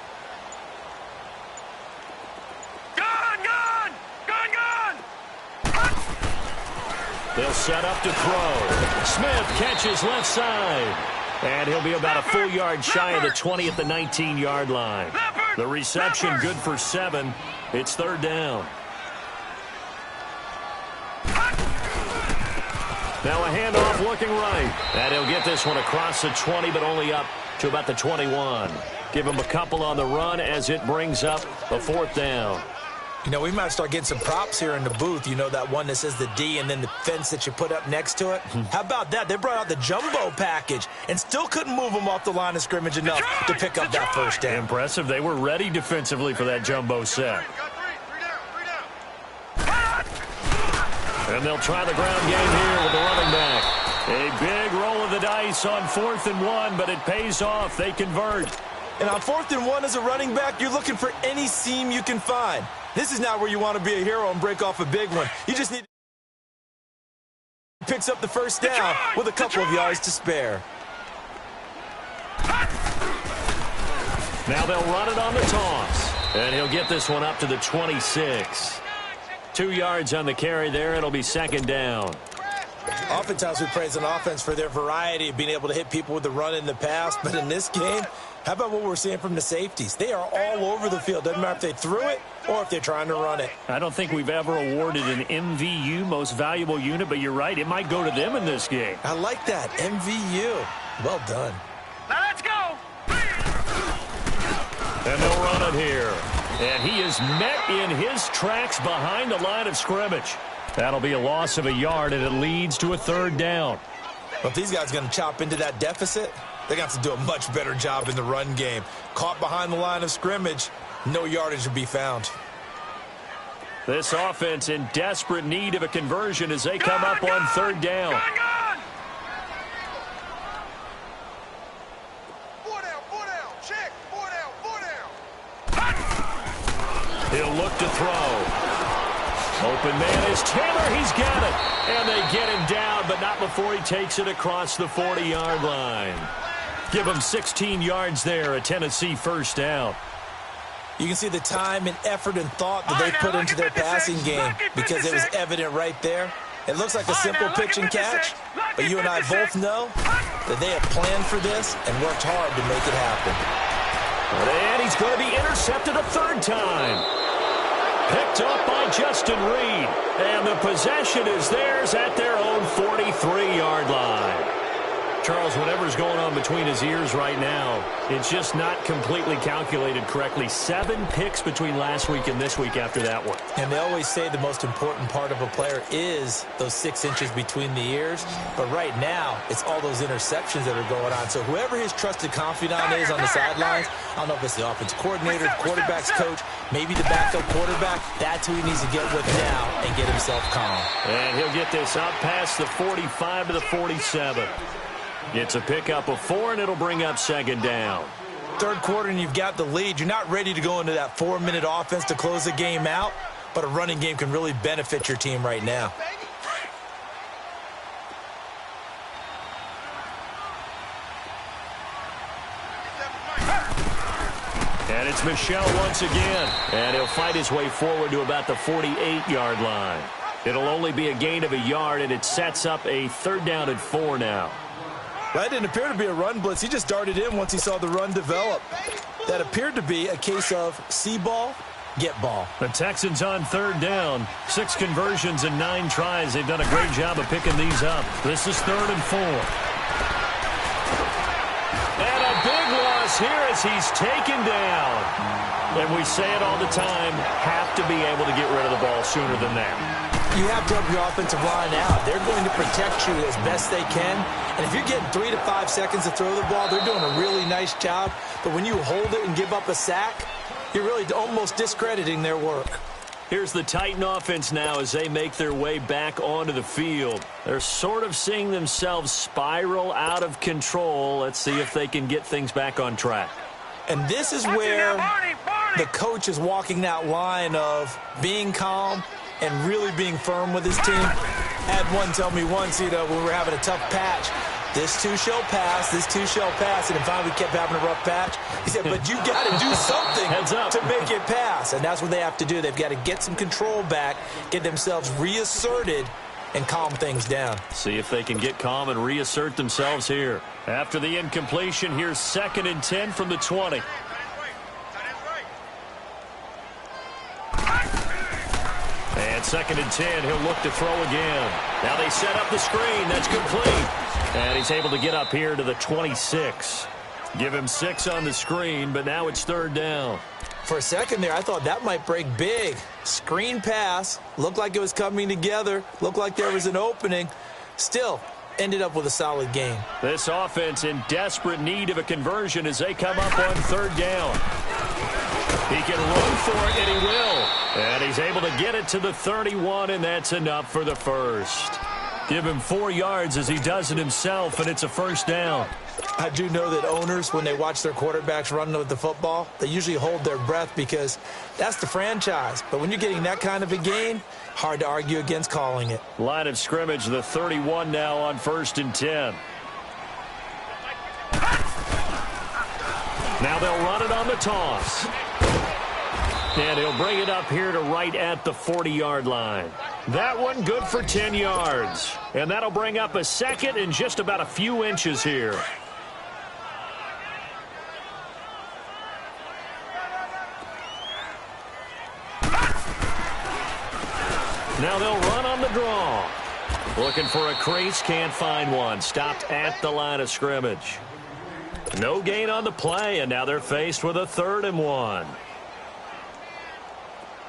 S3: Gun!
S2: They'll set up to throw. Smith catches left side. And he'll be about a full yard shy of the 20 at the 19-yard line. The reception good for 7. It's 3rd down. Now a handoff looking right. And he'll get this one across the 20, but only up to about the 21. Give him a couple on the run as it brings up a 4th down.
S4: You know, we might start getting some props here in the booth. You know, that one that says the D and then the fence that you put up next to it? How about that? They brought out the jumbo package and still couldn't move them off the line of scrimmage enough to pick up that 1st down.
S2: Impressive. They were ready defensively for that jumbo set. And they'll try the ground game here with the running back. A big roll of the dice on 4th and 1, but it pays off. They convert.
S4: And on 4th and 1 as a running back, you're looking for any seam you can find. This is not where you want to be a hero and break off a big one. You just need picks up the first down with a couple of yards to spare.
S2: Now they'll run it on the toss. And he'll get this one up to the 26. 2 yards on the carry there. It'll be 2nd down.
S4: Oftentimes we praise an offense for their variety of being able to hit people with the run in the past. But in this game, how about what we're seeing from the safeties? They are all over the field. Doesn't matter if they threw it or if they're trying to run it.
S2: I don't think we've ever awarded an MVU, most valuable unit, but you're right. It might go to them in this game.
S4: I like that. MVU. Well done.
S3: Now let's go.
S2: And they'll run it here. And he is met in his tracks behind the line of scrimmage. That'll be a loss of a yard, and it leads to a 3rd down.
S4: Well, if these guys are going to chop into that deficit, they got to do a much better job in the run game. Caught behind the line of scrimmage, no yardage to be found.
S2: This offense in desperate need of a conversion as they come up on 3rd down.
S3: Gone.
S2: He'll look to throw. Open man is Taylor. He's got it. And they get him down, but not before he takes it across the 40-yard line. Give him 16 yards there, a Tennessee 1st down.
S4: You can see the time and effort and thought that they put into their passing game because it was evident right there. It looks like a simple pitch and catch, but you and I both know that they have planned for this and worked hard to make it happen.
S2: And he's going to be intercepted a 3rd time. Picked up by Justin Reed. And the possession is theirs at their own 43-yard line. Charles, whatever's going on between his ears right now, it's just not completely calculated correctly. 7 picks between last week and this week after that one.
S4: And they always say the most important part of a player is those 6 inches between the ears. But right now, it's all those interceptions that are going on. So whoever his trusted confidant is on the sidelines, I don't know if it's the offensive coordinator, the quarterback's coach, maybe the backup quarterback, that's who he needs to get with now and get himself calm.
S2: And he'll get this up past the 45 to the 47. It's a pickup of 4, and it'll bring up 2nd down.
S4: 3rd quarter, and you've got the lead. You're not ready to go into that 4-minute offense to close the game out, but a running game can really benefit your team right now.
S2: And it's Michel once again. And he'll fight his way forward to about the 48-yard line. It'll only be a gain of a yard, and it sets up a 3rd down and 4 now.
S4: That didn't appear to be a run blitz. He just darted in once he saw the run develop. That appeared to be a case of see ball, get ball.
S2: The Texans on 3rd down. 6 conversions and 9 tries. They've done a great job of picking these up. This is 3rd and 4. And a big loss here as he's taken down. And we say it all the time, have to be able to get rid of the ball sooner than that.
S4: You have to help your offensive line out. They're going to protect you as best they can. And if you're getting 3 to 5 seconds to throw the ball, they're doing a really nice job. But when you hold it and give up a sack, you're really almost discrediting their work.
S2: Here's the Titan offense now as they make their way back onto the field. They're sort of seeing themselves spiral out of control. Let's see if they can get things back on track.
S4: And this is where the coach is walking that line of being calm and really being firm with his team. Had one tell me once, when we were having a tough patch, this too shall pass, this too shall pass. And finally we kept having a rough patch. He said, but you got to do something to make it pass. And that's what they have to do. They've got to get some control back, get themselves reasserted, and calm things down.
S2: See if they can get calm and reassert themselves here. After the incompletion, here's 2nd and 10 from the 20. And 2nd and 10, he'll look to throw again. Now they set up the screen. That's complete. And he's able to get up here to the 26. Give him 6 on the screen, but now it's 3rd down.
S4: For a second there, I thought that might break big. Screen pass. Looked like it was coming together. Looked like there was an opening. Still, ended up with a solid game.
S2: This offense in desperate need of a conversion as they come up on 3rd down. He can run for it, and he will. And he's able to get it to the 31, and that's enough for the first. Give him 4 yards as he does it himself, and it's a first down.
S4: I do know that owners, when they watch their quarterbacks run with the football, they usually hold their breath because that's the franchise. But when you're getting that kind of a gain, hard to argue against calling it.
S2: Line of scrimmage, the 31 now on 1st and 10. Now they'll run it on the toss. And he'll bring it up here to right at the 40-yard line. That one good for 10 yards. And that'll bring up a second and just about a few inches here. Now they'll run on the draw. Looking for a crease, can't find one. Stopped at the line of scrimmage. No gain on the play, and now they're faced with a 3rd and 1.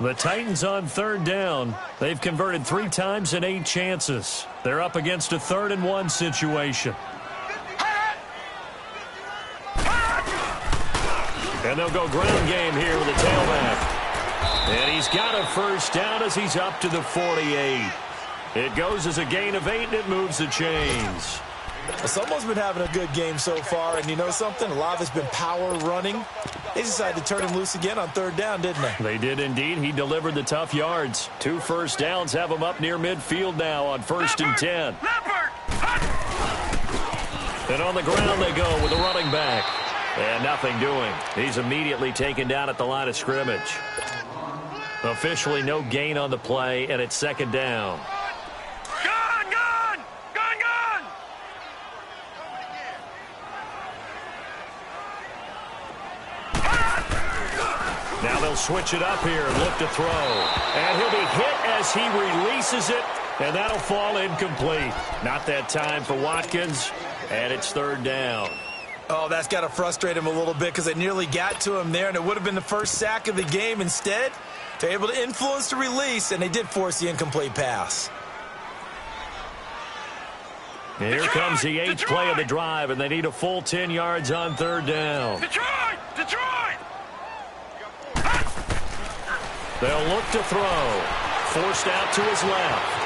S2: The Titans on 3rd down. They've converted 3 times in 8 chances. They're up against a 3rd and 1 situation. And they'll go ground game here with a tailback. And he's got a first down as he's up to the 48. It goes as a gain of 8, and it moves the chains.
S4: Well, someone's been having a good game so far, and you know something? A lot of it's been power running. They decided to turn him loose again on 3rd down, didn't they?
S2: They did indeed. He delivered the tough yards. 2 first downs have him up near midfield now on 1st and 10. And on the ground they go with a running back. And nothing doing. He's immediately taken down at the line of scrimmage. Officially no gain on the play, and it's 2nd down. Now they'll switch it up here and look to throw. And he'll be hit as he releases it, and that'll fall incomplete. Not that time for Watkins, and it's 3rd down.
S4: Oh, that's got to frustrate him a little bit because they nearly got to him there, and it would have been the first sack of the game. Instead, they're able to influence the release, and they did force the incomplete pass.
S2: And here comes the 8th play of the drive, and they need a full 10 yards on 3rd down.
S3: Detroit!
S2: They'll look to throw. Forced out to his left.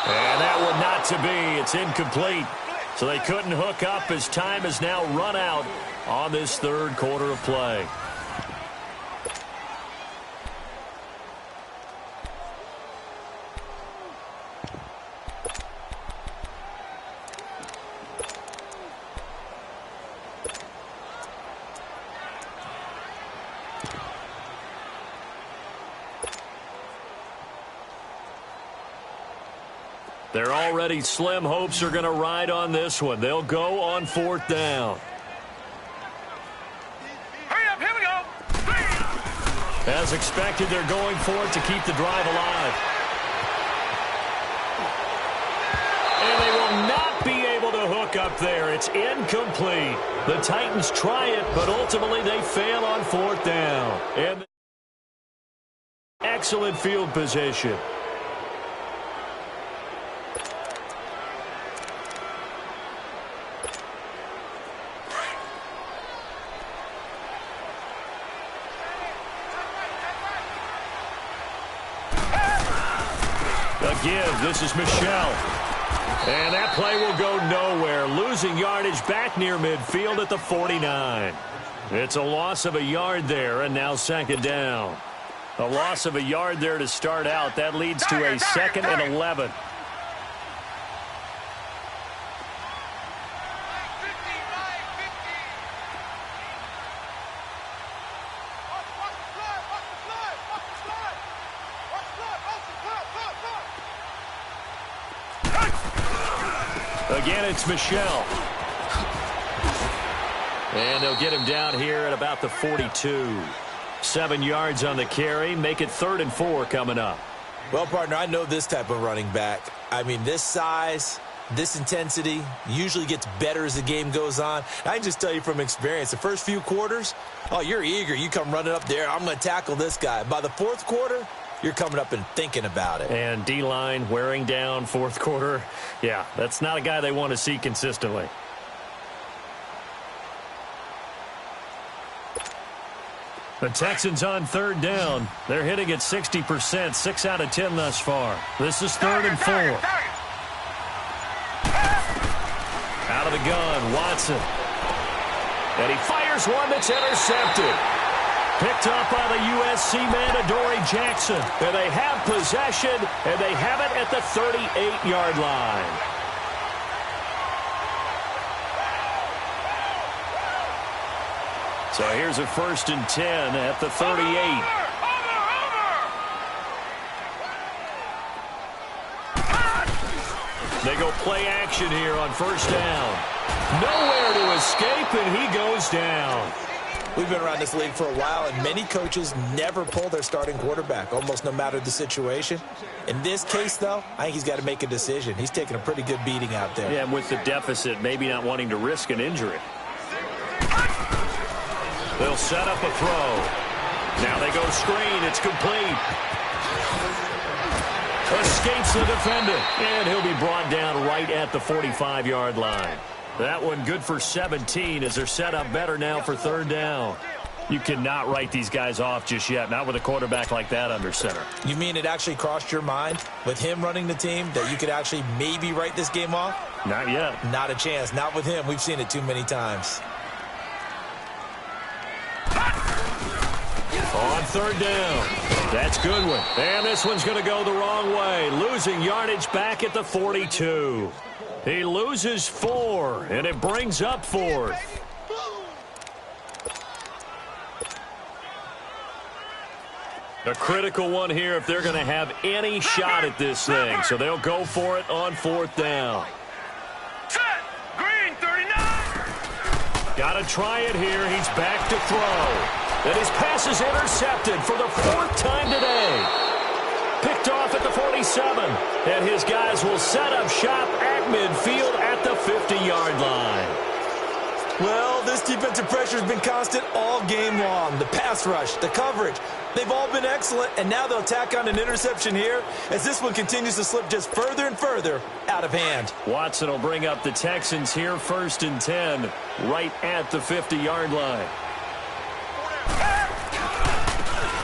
S2: And that one not to be. It's incomplete. So they couldn't hook up as time has now run out on this 3rd quarter of play. Their already slim hopes are going to ride on this one. They'll go on 4th down.
S3: Hurry up, here we go.
S2: As expected, they're going for it to keep the drive alive. And they will not be able to hook up there. It's incomplete. The Titans try it, but ultimately they fail on 4th down. And excellent field position. Give. This is Michelle. And that play will go nowhere. Losing yardage back near midfield at the 49. It's a loss of a yard there, and now 2nd down. A loss of a yard there to start out. That leads to a 2nd and 11. Again, it's Michelle. And they'll get him down here at about the 42. 7 yards on the carry. Make it 3rd and 4 coming up.
S4: Well, partner, I know this type of running back. I mean, this size, this intensity usually gets better as the game goes on. I can just tell you from experience, the first few quarters, oh, you're eager. You come running up there. I'm going to tackle this guy. By the 4th quarter, you're coming up and thinking about it.
S2: And D-line wearing down 4th quarter. Yeah, that's not a guy they want to see consistently. The Texans on third down. They're hitting at 60%, 6 out of 10 thus far. This is 3rd and 4. Out of the gun, Watson. And he fires one that's intercepted. Picked up by the USC man, Adoree Jackson. And they have possession, and they have it at the 38-yard line. So here's a 1st and 10 at the 38. They go play action here on 1st down. Nowhere to escape, and he goes down.
S4: We've been around this league for a while, and many coaches never pull their starting quarterback, almost no matter the situation. In this case, though, I think he's got to make a decision. He's taking a pretty good beating out there.
S2: Yeah, and with the deficit, maybe not wanting to risk an injury. They'll set up a throw. Now they go screen. It's complete. Escapes the defender. And he'll be brought down right at the 45-yard line. That one good for 17 as they're set up better now for 3rd down. You cannot write these guys off just yet, not with a quarterback like that under center.
S4: You mean it actually crossed your mind with him running the team that you could actually maybe write this game off?
S2: Not yet.
S4: Not a chance. Not with him. We've seen it too many times.
S2: On 3rd down. That's good one. And this one's going to go the wrong way. Losing yardage back at the 42. He loses 4, and it brings up 4th. A critical one here if they're going to have any shot at this thing. So they'll go for it on 4th down.
S3: Green 39.
S2: Got to try it here. He's back to throw. And his pass is intercepted for the 4th time today. Picked off at the 47. And his guys will set up shop at midfield at the 50-yard line.
S4: Well, this defensive pressure has been constant all game long. The pass rush, the coverage, they've all been excellent. And now they'll tack on an interception here as this one continues to slip just further and further out of hand.
S2: Watson will bring up the Texans here 1st and 10 right at the 50-yard line.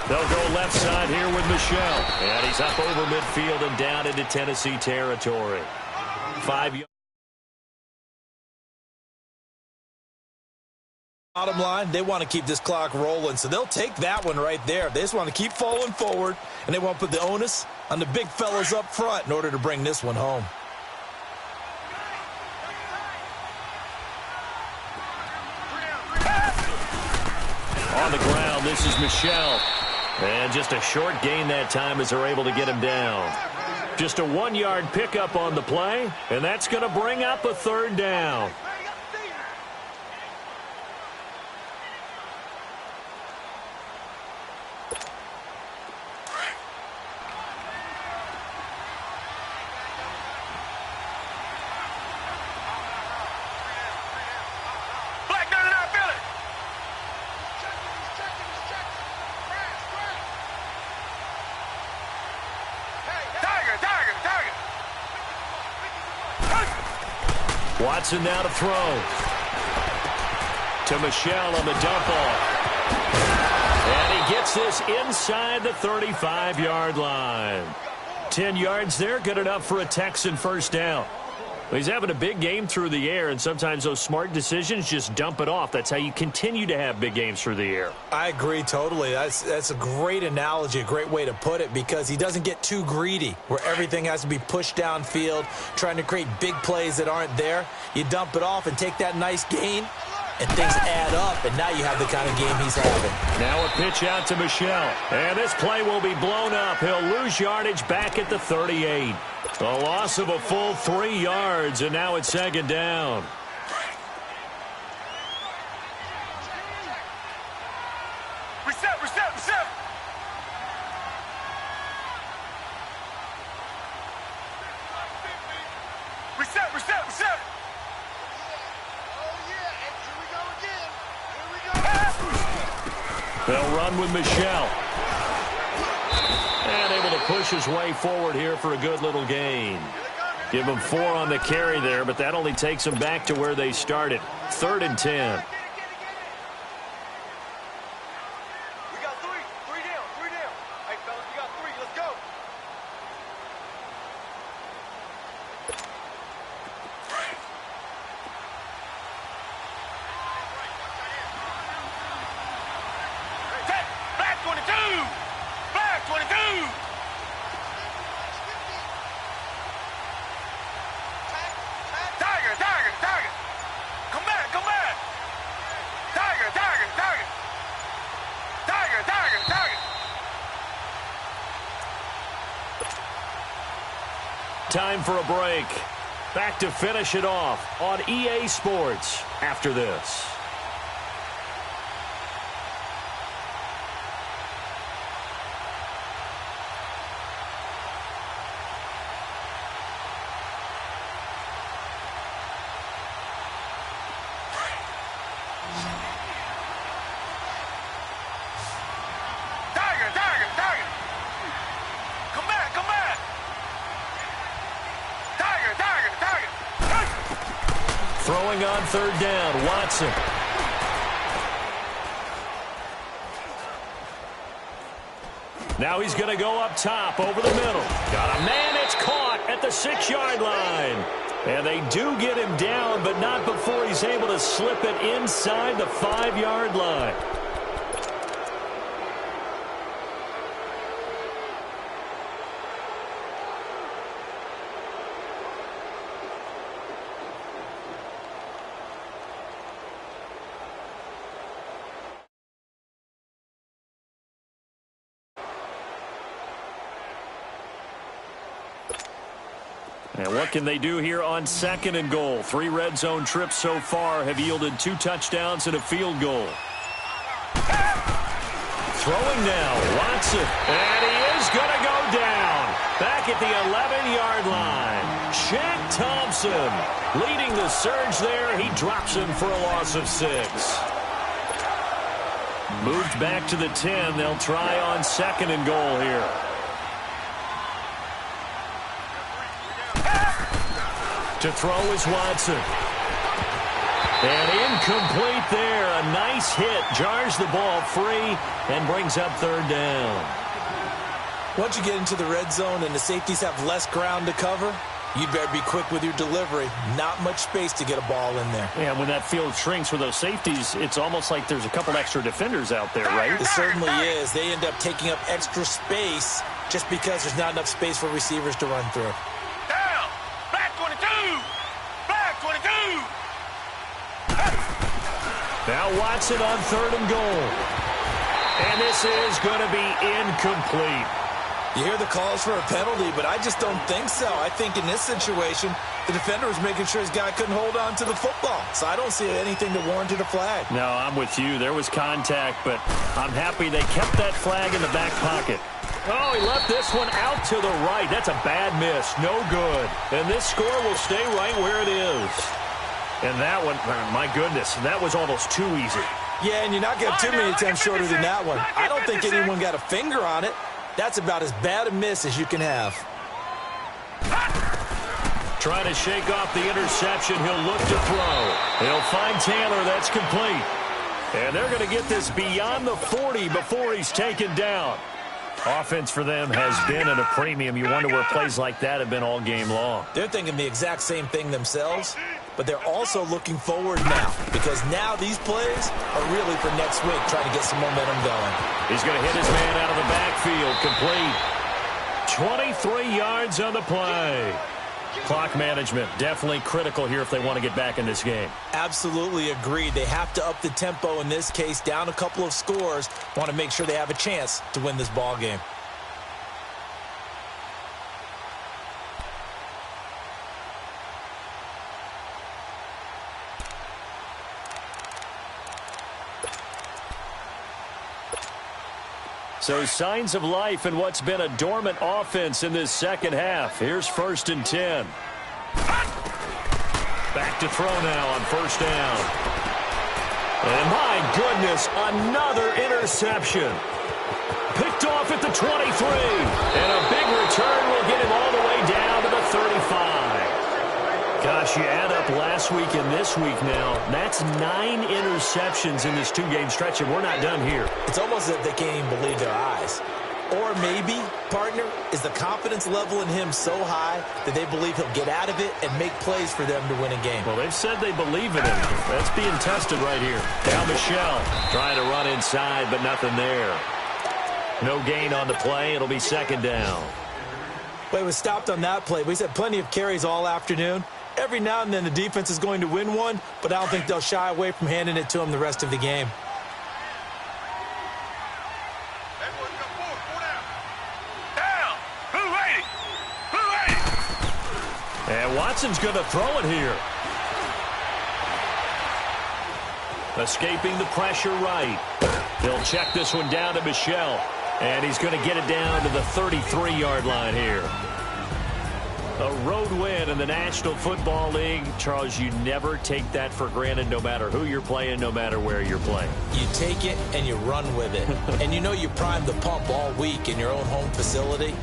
S2: They'll go left side here with Michelle. And he's up over midfield and down into Tennessee territory. 5 yards.
S4: Bottom line, they want to keep this clock rolling, so they'll take that one right there. They just want to keep falling forward, and they want to put the onus on the big fellas up front in order to bring this one home.
S2: On the ground, this is Michelle. And just a short gain that time as they're able to get him down. Just a 1-yard pickup on the play, and that's going to bring up a 3rd down. Watson now to throw. To Michelle on the dump off. And he gets this inside the 35-yard line. 10 yards there, good enough for a Texan 1st down. Well, he's having a big game through the air, and sometimes those smart decisions just dump it off. That's how you continue to have big games through the air.
S4: I agree totally. That's a great analogy, a great way to put it, because he doesn't get too greedy where everything has to be pushed downfield, trying to create big plays that aren't there. You dump it off and take that nice gain, and things add up, and now you have the kind of game he's having.
S2: Now a pitch out to Michelle, and this play will be blown up. He'll lose yardage back at the 38. A loss of a full 3 yards, and now it's 2nd down.
S3: Reset, reset, reset. Reset, reset, reset. Oh, yeah, and here we go again. Here we go.
S2: They'll run with Michelle. And able to push his way forward here for a good little gain. Give him 4 on the carry there, but that only takes them back to where they started. 3rd and 10. Time for a break. Back to finish it off on EA Sports after this. Throwing on third down, Watson. Now he's going to go up top over the middle. Got a man, it's caught at the 6-yard line. And they do get him down, but not before he's able to slip it inside the 5-yard line. And what can they do here on 2nd and goal? 3 red zone trips so far have yielded 2 touchdowns and a field goal. Throwing now, Watson. And he is going to go down. Back at the 11-yard line. Shaq Thompson leading the surge there. He drops him for a loss of 6. Moved back to the 10. They'll try on 2nd and goal here. To throw is Watson. And incomplete there. A nice hit. Jars the ball free and brings up 3rd down.
S4: Once you get into the red zone and the safeties have less ground to cover, you'd better be quick with your delivery. Not much space to get a ball in there.
S2: Yeah, when that field shrinks with those safeties, it's almost like there's a couple extra defenders out there, right?
S4: It certainly is. They end up taking up extra space just because there's not enough space for receivers to run through.
S2: Now Watson on 3rd and goal. And this is going to be incomplete.
S4: You hear the calls for a penalty, but I just don't think so. I think in this situation, the defender was making sure his guy couldn't hold on to the football. So I don't see anything that warranted a flag.
S2: No, I'm with you. There was contact, but I'm happy they kept that flag in the back pocket. Oh, he left this one out to the right. That's a bad miss. No good. And this score will stay right where it is. And that one, my goodness, that was almost too easy.
S4: Yeah, and you're not going to have too many attempts shorter than that one. I don't think anyone got a finger on it. That's about as bad a miss as you can have.
S2: Trying to shake off the interception. He'll look to throw. He'll find Taylor. That's complete. And they're going to get this beyond the 40 before he's taken down. Offense for them has been at a premium. You wonder where plays like that have been all game long.
S4: They're thinking the exact same thing themselves, but they're also looking forward now because now these plays are really for next week, trying to get some momentum going.
S2: He's going to hit his man out of the backfield. Complete. 23 yards on the play. Clock management definitely critical here if they want to get back in this game.
S4: Absolutely agreed. They have to up the tempo in this case, down a couple of scores. Want to make sure they have a chance to win this ball game.
S2: So signs of life in what's been a dormant offense in this second half. Here's 1st and 10. Back to throw now on 1st down. And my goodness, another interception. Picked off at the 23. And a big return will get him all the way down to the 35. Gosh, you add up last week and this week now, that's 9 interceptions in this 2-game stretch, and we're not done here.
S4: It's almost as if they can't even believe their eyes. Or maybe, partner, is the confidence level in him so high that they believe he'll get out of it and make plays for them to win a game.
S2: Well, they've said they believe in him. That's being tested right here. Now Michelle trying to run inside, but nothing there. No gain on the play. It'll be 2nd down.
S4: Well, it was stopped on that play. We've had plenty of carries all afternoon. Every now and then the defense is going to win one, but I don't think they'll shy away from handing it to him the rest of the game.
S2: And Watson's going to throw it here. Escaping the pressure right. He'll check this one down to Michel. And he's going to get it down to the 33-yard line here. A road win in the National Football League. Charles, you never take that for granted no matter who you're playing, no matter where you're playing.
S4: You take it and you run with it. And you know you primed the pump all week in your own home facility.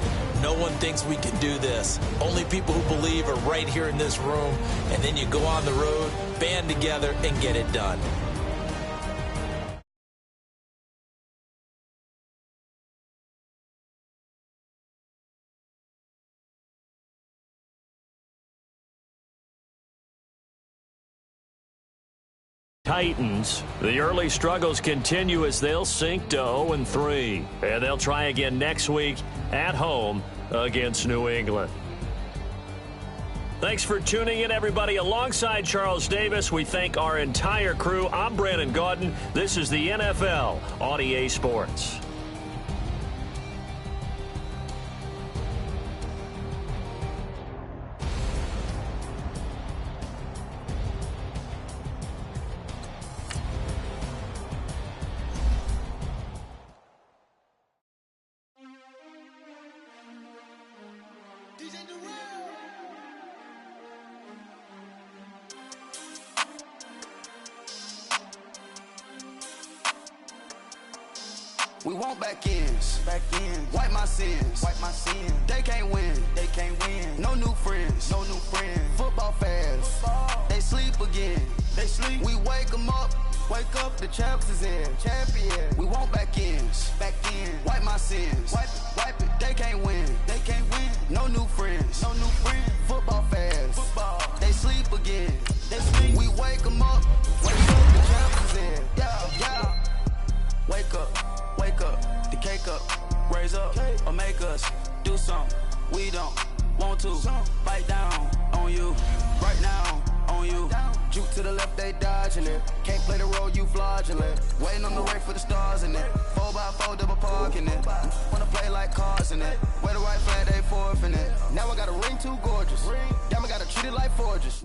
S4: No one thinks we can do this. Only people who believe are right here in this room. And then you go on the road, band together, and get it done.
S2: Titans, the early struggles continue as they'll sink to 0-3. And they'll try again next week at home against New England. Thanks for tuning in, everybody. Alongside Charles Davis, we thank our entire crew. I'm Brandon Gaudin. This is the NFL on EA Sports.
S5: We want back ends, wipe my sins, They can't win, No new friends, Football fans, they sleep again, We wake them up, the champs is in, We want back ends, wipe my sins, wipe it, They can't win, No new friends, Football fans, they sleep again, We wake them up, the champs is in, yeah. Wake up, the cake up, raise up, or make us do something we don't want to. Bite down on you, right now on you. Juke to the left, they dodging it. Can't play the role, you fraudulent. Waiting on the race for the stars in it. 4x4 double parking it. Wanna play like cars in it. Where the right flag, they forfeiting it. Now I got a ring too gorgeous. Damn, I gotta treat it like forges.